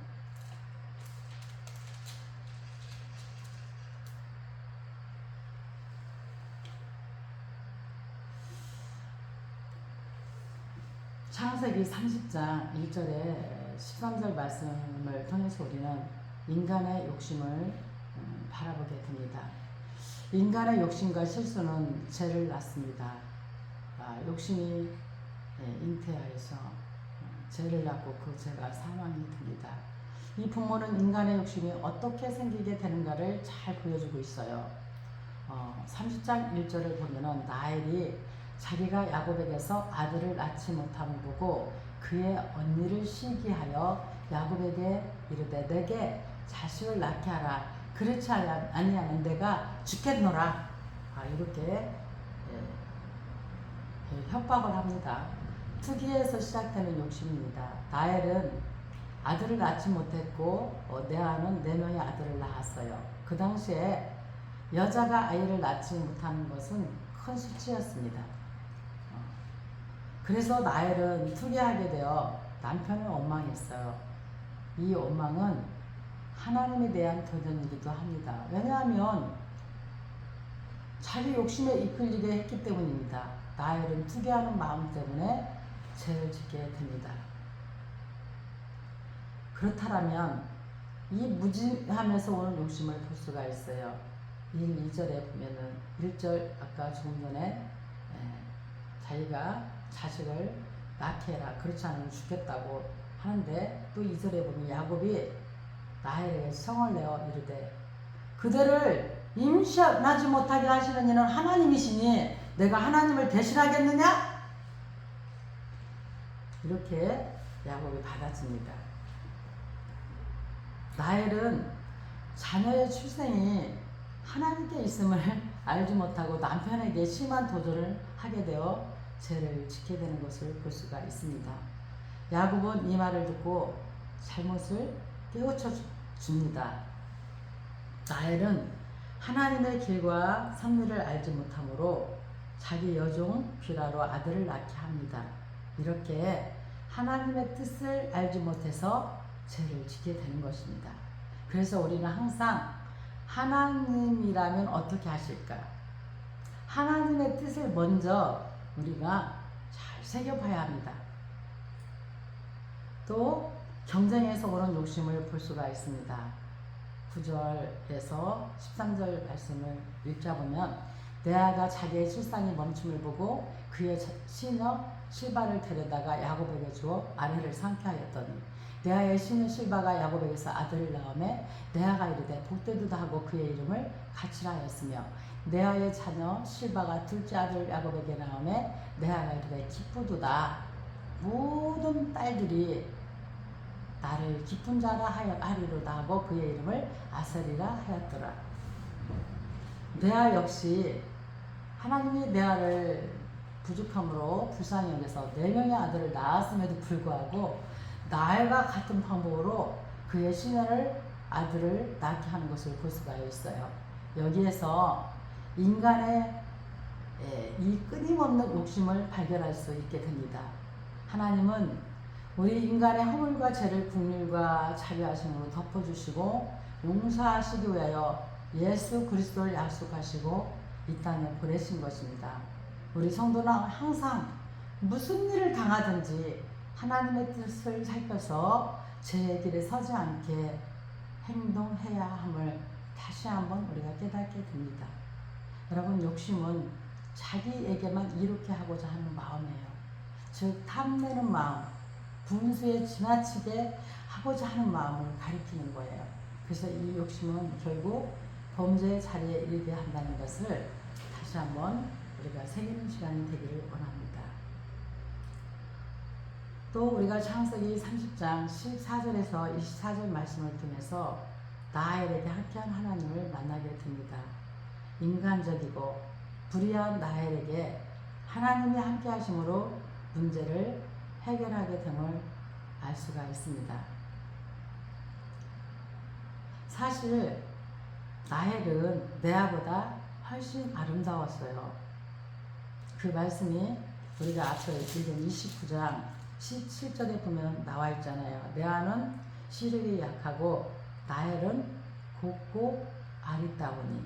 창세기 30장 1절에 13절 말씀을 통해서 우리는 인간의 욕심을 바라보게 됩니다. 인간의 욕심과 실수는 죄를 낳습니다. 욕심이 잉태하여서 죄를 낳고 그 죄가 사망이 됩니다. 이 부모는 인간의 욕심이 어떻게 생기게 되는가를 잘 보여주고 있어요. 30장 1절을 보면은 라헬이 자기가 야곱에게서 아들을 낳지 못함을 보고 그의 언니를 시기하여 야곱에게 이르되 내게 자식을 낳게 하라. 그렇지 아니하면 내가 죽겠노라. 이렇게 협박을 합니다. 투기에서 시작되는 욕심입니다. 라헬은 아들을 낳지 못했고 레아는 4명의 아들을 낳았어요. 그 당시에 여자가 아이를 낳지 못하는 것은 큰 수치였습니다. 그래서 라헬은 투기하게 되어 남편을 원망했어요. 이 원망은 하나님에 대한 도전이기도 합니다. 왜냐하면 자기 욕심에 이끌리게 했기 때문입니다. 라헬은 투기하는 마음 때문에 죄를 짓게 됩니다. 그렇다면 이 무지하면서 오는 욕심을 볼 수가 있어요. 1, 2절에 보면은 1절 아까 조금 전에 자기가 자식을 낳게 해라. 그렇지 않으면 죽겠다고 하는데 또 2절에 보면 야곱이 라헬에게 성을 내어 이르되 그대를 임신하지 못하게 하시는 이는 하나님이시니 내가 하나님을 대신하겠느냐? 이렇게 야곱이 받아줍니다. 라헬은 자녀의 출생이 하나님께 있음을 알지 못하고 남편에게 심한 도전을 하게 되어 죄를 짓게 되는 것을 볼 수가 있습니다. 야곱은 이 말을 듣고 잘못을 깨우쳐 줍니다. 라헬은 하나님의 길과 섭리를 알지 못하므로 자기 여종 빌하로 아들을 낳게 합니다. 이렇게 하나님의 뜻을 알지 못해서 죄를 짓게 되는 것입니다. 그래서 우리는 항상 하나님이라면 어떻게 하실까? 하나님의 뜻을 먼저 우리가 잘 새겨봐야 합니다. 또 경쟁에서 오는 욕심을 볼 수가 있습니다. 9절에서 13절 말씀을 읽자 보면 레아가 자기의 출산이 멈춤을 보고 그의 시녀 실바를 데려다가 야곱에게 주어 아내를 상케 하였더니 레아의 시녀 실바가 야곱에게서 아들을 낳음에 레아가 이르되 복되도다 하고 그의 이름을 가치라 하였으며 레아의 자녀 실바가 둘째 아들 야곱에게 낳음에 레아가 이르되 기쁘도다. 모든 딸들이 나를 기쁜 자라 하리로다 하고 그의 이름을 아셀이라 하였더라. 레아 역시 하나님이 레아를 부족함으로 불쌍히 여겨서 4명의 아들을 낳았음에도 불구하고 나엘과 같은 방법으로 그의 시녀를 아들을 낳게 하는 것을 볼 수가 있어요. 여기에서 인간의 이 끊임없는 욕심을 발견할 수 있게 됩니다. 하나님은 우리 인간의 허물과 죄를 긍휼과 자비하심으로 덮어주시고 용서하시기 위하여 예수 그리스도를 약속하시고 이 땅에 보내신 것입니다. 우리 성도는 항상 무슨 일을 당하든지 하나님의 뜻을 살펴서 죄의 길에 서지 않게 행동해야 함을 다시 한번 우리가 깨닫게 됩니다. 여러분, 욕심은 자기에게만 이롭게 하고자 하는 마음이에요. 즉 탐내는 마음, 분수에 지나치게 하고자 하는 마음을 가리키는 거예요. 그래서 이 욕심은 결국 범죄의 자리에 이르게 한다는 것을 다시 한번 우리가 새기는 시간이 되기를 원합니다. 또 우리가 창세기 30장 14절에서 24절 말씀을 통해서 나엘에게 함께한 하나님을 만나게 됩니다. 인간적이고 불의한 나엘에게 하나님이 함께 하심으로 문제를 해결하게 됨을 알 수가 있습니다. 사실 나엘은 레아보다 훨씬 아름다웠어요. 그 말씀이 우리가 앞서 읽은 29장 17절에 보면 나와 있잖아요. 레아는 시력이 약하고 나엘은 곱고 아리따우니.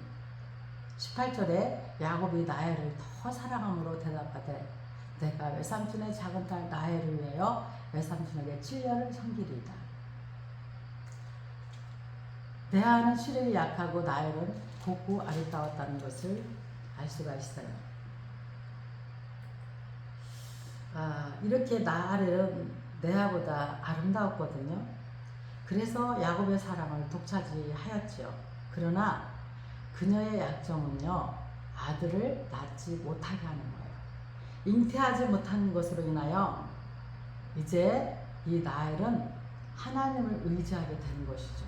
18절에 야곱이 나엘을 더 사랑함으로 대답하되 내가 외삼촌의 작은 딸 나엘을 위하여 외삼촌에게 7년을 섬기리이다. 레아는 시력이 약하고 나엘은 곱고 아리따웠다는 것을 알 수가 있어요. 이렇게 나엘은 레아보다 아름다웠거든요. 그래서 야곱의 사랑을 독차지하였지요. 그러나 그녀의 약점은요, 아들을 낳지 못하게 하는 거예요. 잉태하지 못하는 것으로 인하여 이제 이 나엘은 하나님을 의지하게 되는 것이죠.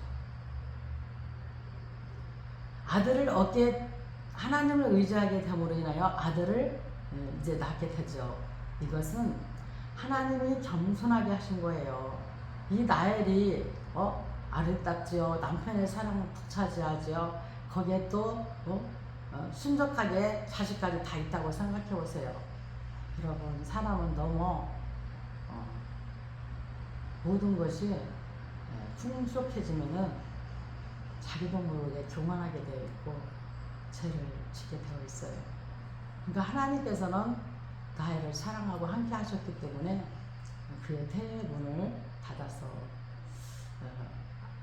아들을 얻게, 하나님을 의지하게 됨으로 인하여 아들을 이제 낳게 되죠. 이것은 하나님이 겸손하게 하신 거예요. 이 나엘이 아름답지요. 남편의 사랑을 독차지하지요. 거기에 또 순적하게 자식까지 다 있다고 생각해 보세요. 여러분, 사람은 너무 모든 것이 풍족해지면은 자기도 모르게 교만하게 되어 있고 죄를 지게 되어 있어요. 그러니까 하나님께서는 나엘을 사랑하고 함께 하셨기 때문에 그의 태문을 닫아서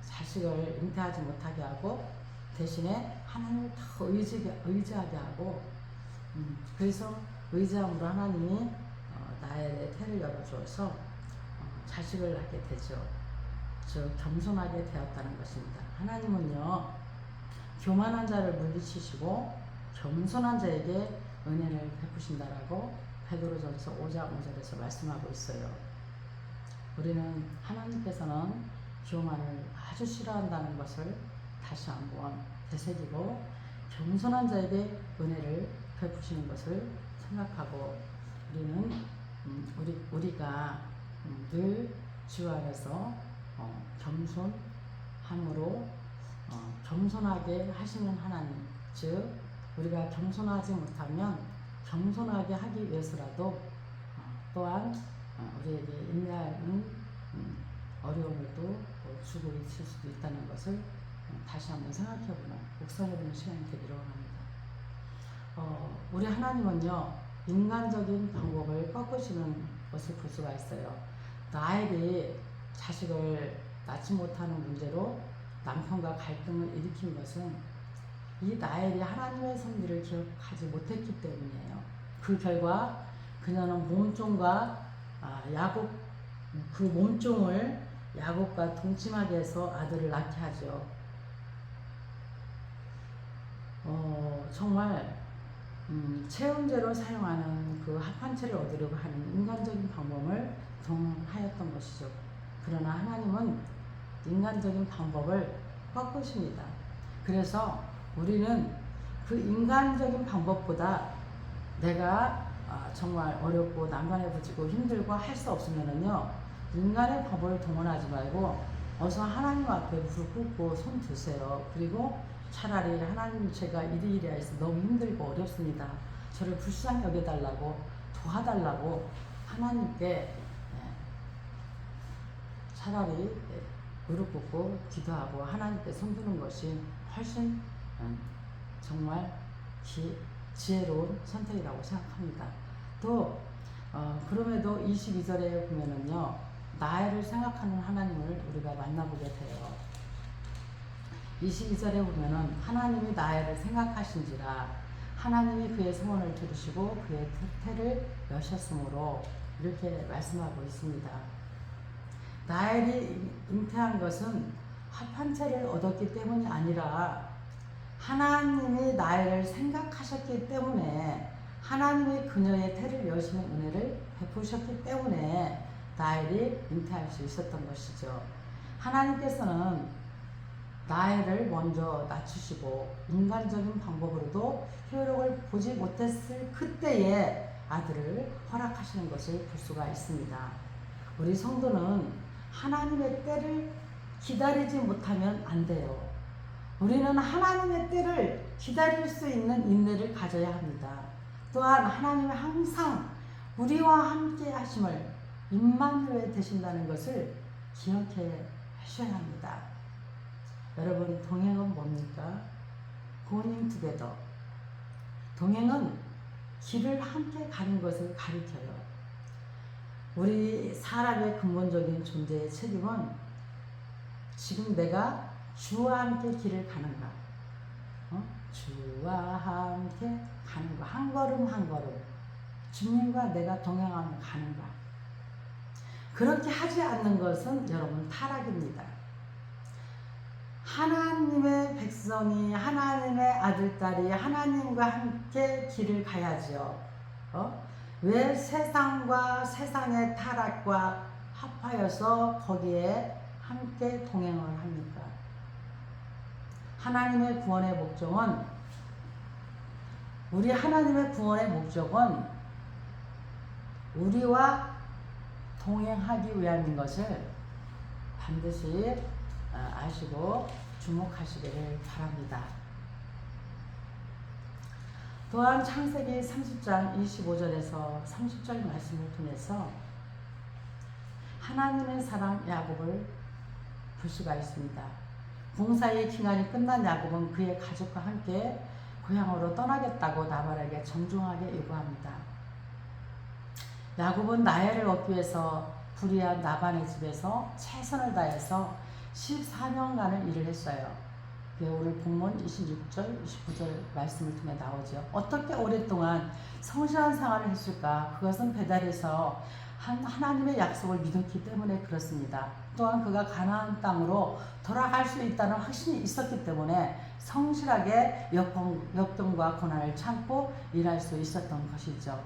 자식을 잉태하지 못하게 하고 대신에 하나님을 더 의지하게 하고 그래서 의지함으로 하나님이 나엘의 태를 열어주어서 자식을 낳게 되죠. 즉 겸손하게 되었다는 것입니다. 하나님은요, 교만한 자를 물리치시고 겸손한 자에게 은혜를 베푸신다라고 베드로전서 5장 5절에서 말씀하고 있어요. 우리는 하나님께서는 교만을 아주 싫어한다는 것을 다시 한번 되새기고 겸손한 자에게 은혜를 베푸시는 것을 생각하고 우리는 우리가 늘 주 안에서 겸손함으로 겸손하게 하시는 하나님, 즉 우리가 겸손하지 못하면 겸손하게 하기 위해서라도 또한 우리에게 인내하는 어려움을 또 주고 있을 수도 있다는 것을 다시 한번 생각해보는, 묵상해보는 시간이 되기를 원합니다. 우리 하나님은요, 인간적인 방법을 꺾으시는 것을 볼 수가 있어요. 나엘이 자식을 낳지 못하는 문제로 남편과 갈등을 일으킨 것은 이 나엘이 하나님의 섭리를 기억하지 못했기 때문이에요. 그 결과 그녀는 몸종과 야곱, 그 몸종을 야곱과 동침하게 해서 아들을 낳게 하죠. 정말 체온제로 사용하는 그 합한체를 얻으려고 하는 인간적인 방법을 동하였던 것이죠. 그러나 하나님은 인간적인 방법을 꺾으십니다. 그래서 우리는 그 인간적인 방법보다 내가 정말 어렵고 난관해지고 힘들고 할 수 없으면은요, 인간의 방법을 동원하지 말고 어서 하나님 앞에 무릎 꿇고 손 드세요. 그리고 차라리 하나님, 제가 이리이리 해서 너무 힘들고 어렵습니다. 저를 불쌍히 여겨달라고, 도와달라고 하나님께 차라리 무릎 꿇고 기도하고 하나님께 손드는 것이 훨씬 정말 지혜로운 선택이라고 생각합니다. 또 그럼에도 22절에 보면은요, 나를 생각하는 하나님을 우리가 만나보게 돼요. 22절에 보면은 하나님이 나를 생각하신지라 하나님이 그의 소원을 들으시고 그의 태를 여셨으므로 이렇게 말씀하고 있습니다. 나엘이 잉태한 것은 합한체를 얻었기 때문이 아니라 하나님이 나엘을 생각하셨기 때문에, 하나님이 그녀의 태를 여시는 은혜를 베푸셨기 때문에 나엘이 잉태할 수 있었던 것이죠. 하나님께서는 나엘을 먼저 낮추시고 인간적인 방법으로도 효력을 보지 못했을 그때에 아들을 허락하시는 것을 볼 수가 있습니다. 우리 성도는 하나님의 때를 기다리지 못하면 안 돼요. 우리는 하나님의 때를 기다릴 수 있는 인내를 가져야 합니다. 또한 하나님은 항상 우리와 함께 하심을 임마누엘 되신다는 것을 기억해 하셔야 합니다. 여러분, 동행은 뭡니까? Going together. 동행은 길을 함께 가는 것을 가리켜요. 우리 사람의 근본적인 존재의 책임은 지금 내가 주와 함께 길을 가는가, 주와 함께 가는 거, 한 걸음 한 걸음 주님과 내가 동행하며 가는가. 그렇게 하지 않는 것은 여러분 타락입니다. 하나님의 백성이, 하나님의 아들딸이 하나님과 함께 길을 가야지요. 왜 세상과 세상의 타락과 합하여서 거기에 함께 동행을 합니까? 하나님의 구원의 목적은, 우리 하나님의 구원의 목적은 우리와 동행하기 위함인 것을 반드시 아시고 주목하시기를 바랍니다. 또한 창세기 30장 25절에서 30절 말씀을 통해서 하나님의 사람 야곱을 볼 수가 있습니다. 봉사의 기간이 끝난 야곱은 그의 가족과 함께 고향으로 떠나겠다고 나발에게 정중하게 요구합니다. 야곱은 나엘을 얻기 위해서 불의한 나반의 집에서 최선을 다해서 14년간을 일을 했어요. 오늘 본문 26절, 29절 말씀을 통해 나오죠. 어떻게 오랫동안 성실한 생활을 했을까? 그것은 배달에서 하나님의 약속을 믿었기 때문에 그렇습니다. 또한 그가 가나안 땅으로 돌아갈 수 있다는 확신이 있었기 때문에 성실하게 역경과 고난을 참고 일할 수 있었던 것이죠.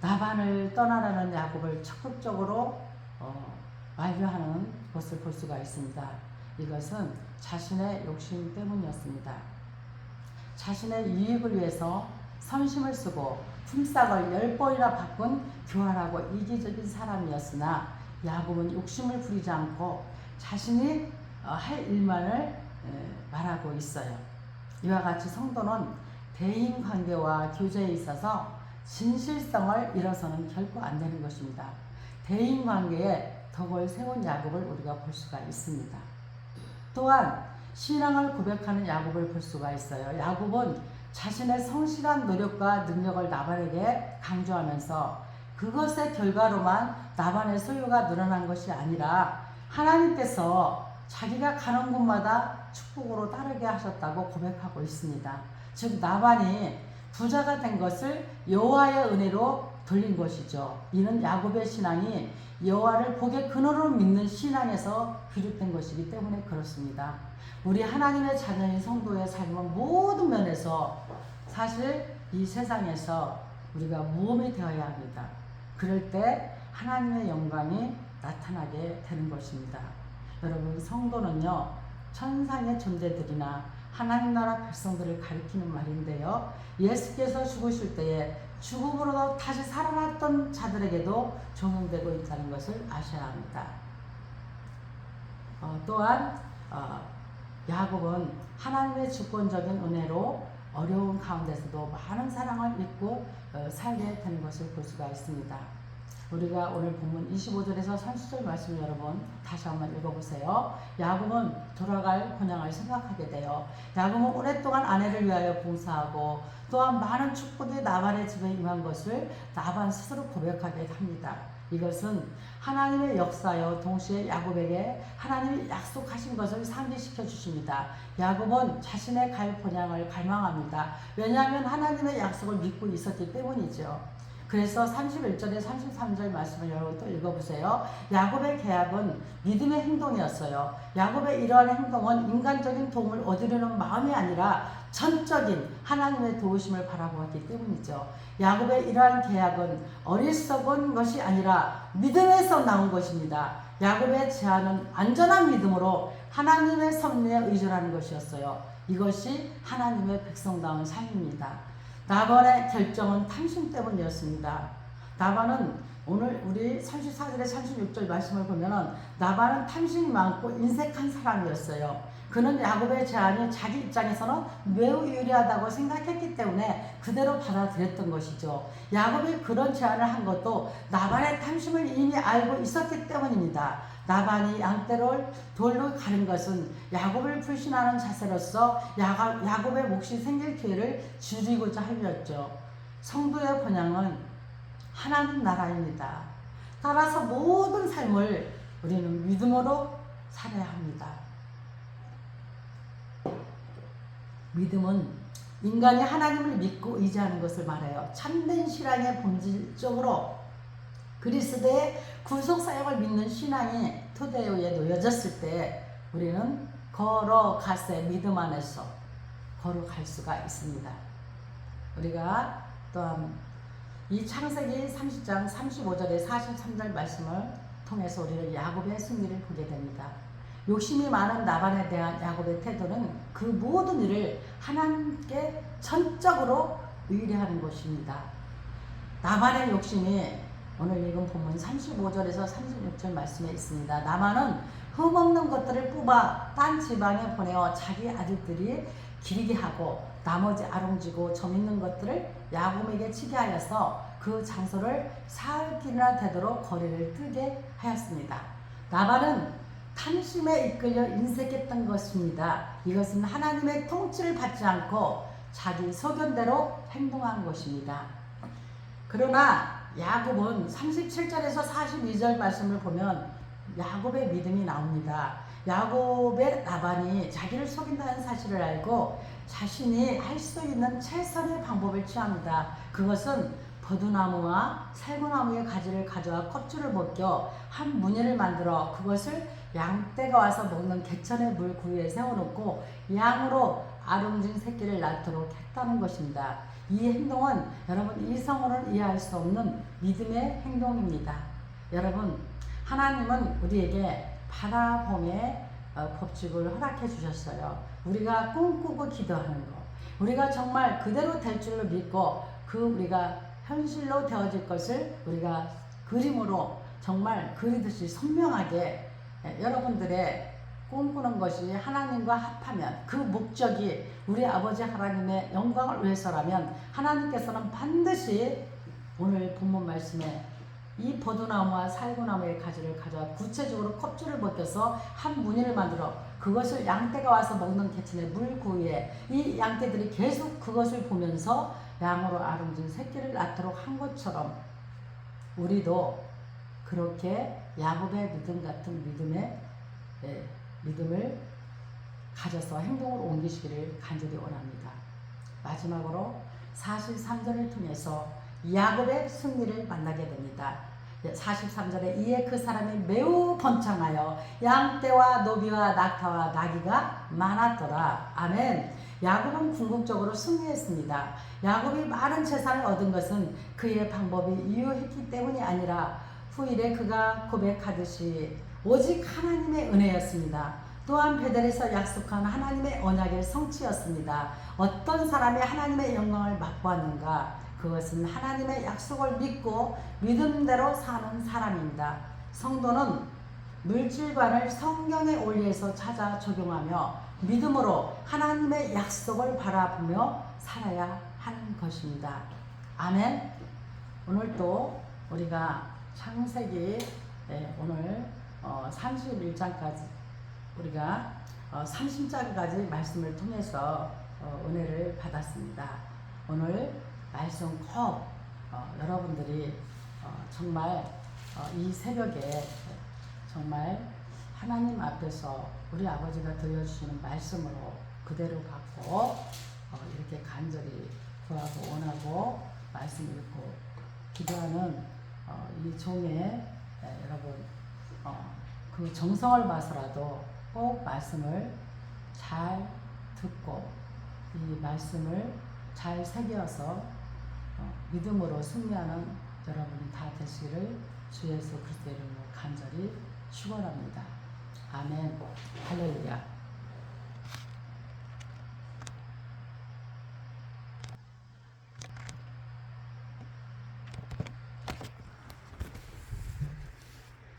나반을 떠나라는 야곱을 적극적으로 만류하는 것을 볼 수가 있습니다. 이것은 자신의 욕심 때문이었습니다. 자신의 이익을 위해서 선심을 쓰고 품삯을 10번이나 바꾼 교활하고 이기적인 사람이었으나 야곱은 욕심을 부리지 않고 자신이 할 일만을 말하고 있어요. 이와 같이 성도는 대인관계와 교제에 있어서 진실성을 잃어서는 결코 안 되는 것입니다. 대인관계에 덕을 세운 야곱을 우리가 볼 수가 있습니다. 또한 신앙을 고백하는 야곱을 볼 수가 있어요. 야곱은 자신의 성실한 노력과 능력을 나반에게 강조하면서 그것의 결과로만 나반의 소유가 늘어난 것이 아니라 하나님께서 자기가 가는 곳마다 축복으로 따르게 하셨다고 고백하고 있습니다. 즉 나반이 부자가 된 것을 여호와의 은혜로 돌린 것이죠. 이는 야곱의 신앙이 여호와를 복의 근원으로 믿는 신앙에서 비롯된 것이기 때문에 그렇습니다. 우리 하나님의 자녀인 성도의 삶은 모든 면에서 사실 이 세상에서 우리가 모험이 되어야 합니다. 그럴 때 하나님의 영광이 나타나게 되는 것입니다. 여러분 성도는요 천상의 존재들이나 하나님 나라 백성들을 가리키는 말인데요. 예수께서 죽으실 때에 죽음으로 다시 살아났던 자들에게도 적용되고 있다는 것을 아셔야 합니다. 또한 야곱은 하나님의 주권적인 은혜로 어려운 가운데서도 많은 사랑을 입고 살게 되는 것을 볼 수가 있습니다. 우리가 오늘 본문 25절에서 30절 말씀을 여러분 다시 한번 읽어보세요. 야곱은 돌아갈 본향을 생각하게 돼요. 야곱은 오랫동안 아내를 위하여 봉사하고 또한 많은 축복이 나반의 집에 임한 것을 나반 스스로 고백하게 합니다. 이것은 하나님의 역사여 동시에 야곱에게 하나님이 약속하신 것을 상기시켜 주십니다. 야곱은 자신의 갈 본향을 갈망합니다. 왜냐하면 하나님의 약속을 믿고 있었기 때문이죠. 그래서 31절에 33절 말씀을 여러분 또 읽어보세요. 야곱의 계약은 믿음의 행동이었어요. 야곱의 이러한 행동은 인간적인 도움을 얻으려는 마음이 아니라 전적인 하나님의 도우심을 바라보았기 때문이죠. 야곱의 이러한 계약은 어리석은 것이 아니라 믿음에서 나온 것입니다. 야곱의 제안은 안전한 믿음으로 하나님의 섭리에 의존하는 것이었어요. 이것이 하나님의 백성다운 삶입니다. 나반의 결정은 탐심 때문이었습니다. 나반은 오늘 우리 34절에 36절 말씀을 보면은 나반은 탐심이 많고 인색한 사람이었어요. 그는 야곱의 제안이 자기 입장에서는 매우 유리하다고 생각했기 때문에 그대로 받아들였던 것이죠. 야곱이 그런 제안을 한 것도 나반의 탐심을 이미 알고 있었기 때문입니다. 나반이 양떼를 돌로 가른 것은 야곱을 불신하는 자세로서 야곱의 몫이 생길 기회를 줄이고자 하였죠. 성도의 본향은 하나님 나라입니다. 따라서 모든 삶을 우리는 믿음으로 살아야 합니다. 믿음은 인간이 하나님을 믿고 의지하는 것을 말해요. 참된 신앙의 본질적으로 그리스도의 구속사역을 믿는 신앙이 토대 위에 놓여졌을 때 우리는 걸어가세 믿음 안에서 걸어갈 수가 있습니다. 우리가 또한 이 창세기 30장 35절에 43절 말씀을 통해서 우리는 야곱의 승리를 보게 됩니다. 욕심이 많은 나반에 대한 야곱의 태도는 그 모든 일을 하나님께 전적으로 의뢰하는 것입니다. 나반의 욕심이 오늘 읽은 본문 35절에서 36절 말씀에 있습니다. 나반은 흠없는 것들을 뽑아 딴 지방에 보내어 자기 아들들이 기르게 하고 나머지 아롱지고 점 있는 것들을 야곱에게 치게 하여서 그 장소를 사흘길이나 되도록 거리를 뜨게 하였습니다. 나반은 탐심에 이끌려 인색했던 것입니다. 이것은 하나님의 통치를 받지 않고 자기 소견대로 행동한 것입니다. 그러나 야곱은 37절에서 42절 말씀을 보면 야곱의 믿음이 나옵니다. 야곱의 나반이 자기를 속인다는 사실을 알고 자신이 할 수 있는 최선의 방법을 취합니다. 그것은 버두나무와 살구나무의 가지를 가져와 껍질을 벗겨 한 무늬를 만들어 그것을 양떼가 와서 먹는 개천의 물 구유에 세워놓고 양으로 아름진 새끼를 낳도록 했다는 것입니다. 이 행동은 여러분 이성으로는 이해할 수 없는 믿음의 행동입니다. 여러분 하나님은 우리에게 바라봄의 법칙을 허락해 주셨어요. 우리가 꿈꾸고 기도하는 것, 우리가 정말 그대로 될 줄로 믿고 그 우리가 현실로 되어질 것을 우리가 그림으로 정말 그리듯이 선명하게 여러분들의 꿈꾸는 것이 하나님과 합하면 그 목적이 우리 아버지 하나님의 영광을 위해서라면 하나님께서는 반드시 오늘 본문 말씀에 이 버두나무와 살구나무의 가지를 가져와 구체적으로 껍질을 벗겨서 한 무늬를 만들어 그것을 양떼가 와서 먹는 개천의 물구유에 이 양떼들이 계속 그것을 보면서 양으로 아름진 새끼를 낳도록 한 것처럼 우리도 그렇게 야곱의 믿음 같은 믿음을 가져서 행동으로 옮기시기를 간절히 원합니다. 마지막으로 43절을 통해서 야곱의 승리를 만나게 됩니다. 43절에 이에 그 사람이 매우 번창하여 양떼와 노비와 낙타와 나귀가 많았더라. 아멘. 야곱은 궁극적으로 승리했습니다. 야곱이 많은 재산을 얻은 것은 그의 방법이 유효했기 때문이 아니라 후일에 그가 고백하듯이 오직 하나님의 은혜였습니다. 또한 베델에서 약속한 하나님의 언약의 성취였습니다. 어떤 사람이 하나님의 영광을 맛보았는가? 그것은 하나님의 약속을 믿고 믿음대로 사는 사람입니다. 성도는 물질관을 성경의 원리에서 찾아 적용하며 믿음으로 하나님의 약속을 바라보며 살아야 하는 것입니다. 아멘. 오늘 또 우리가 창세기 오늘 31장까지 우리가 30장까지 말씀을 통해서 은혜를 받았습니다. 오늘 말씀 꼭 여러분들이 정말 이 새벽에 정말 하나님 앞에서 우리 아버지가 들려주시는 말씀으로 그대로 받고 이렇게 간절히 구하고 원하고 말씀 읽고 기도하는 이 종의 여러분 그 정성을 봐서라도 꼭 말씀을 잘 듣고 이 말씀을 잘 새겨서 믿음으로 승리하는 여러분이 다 되시기를 주 예수 그리스도의 이름으로 간절히 축원합니다. 아멘. 할렐루야.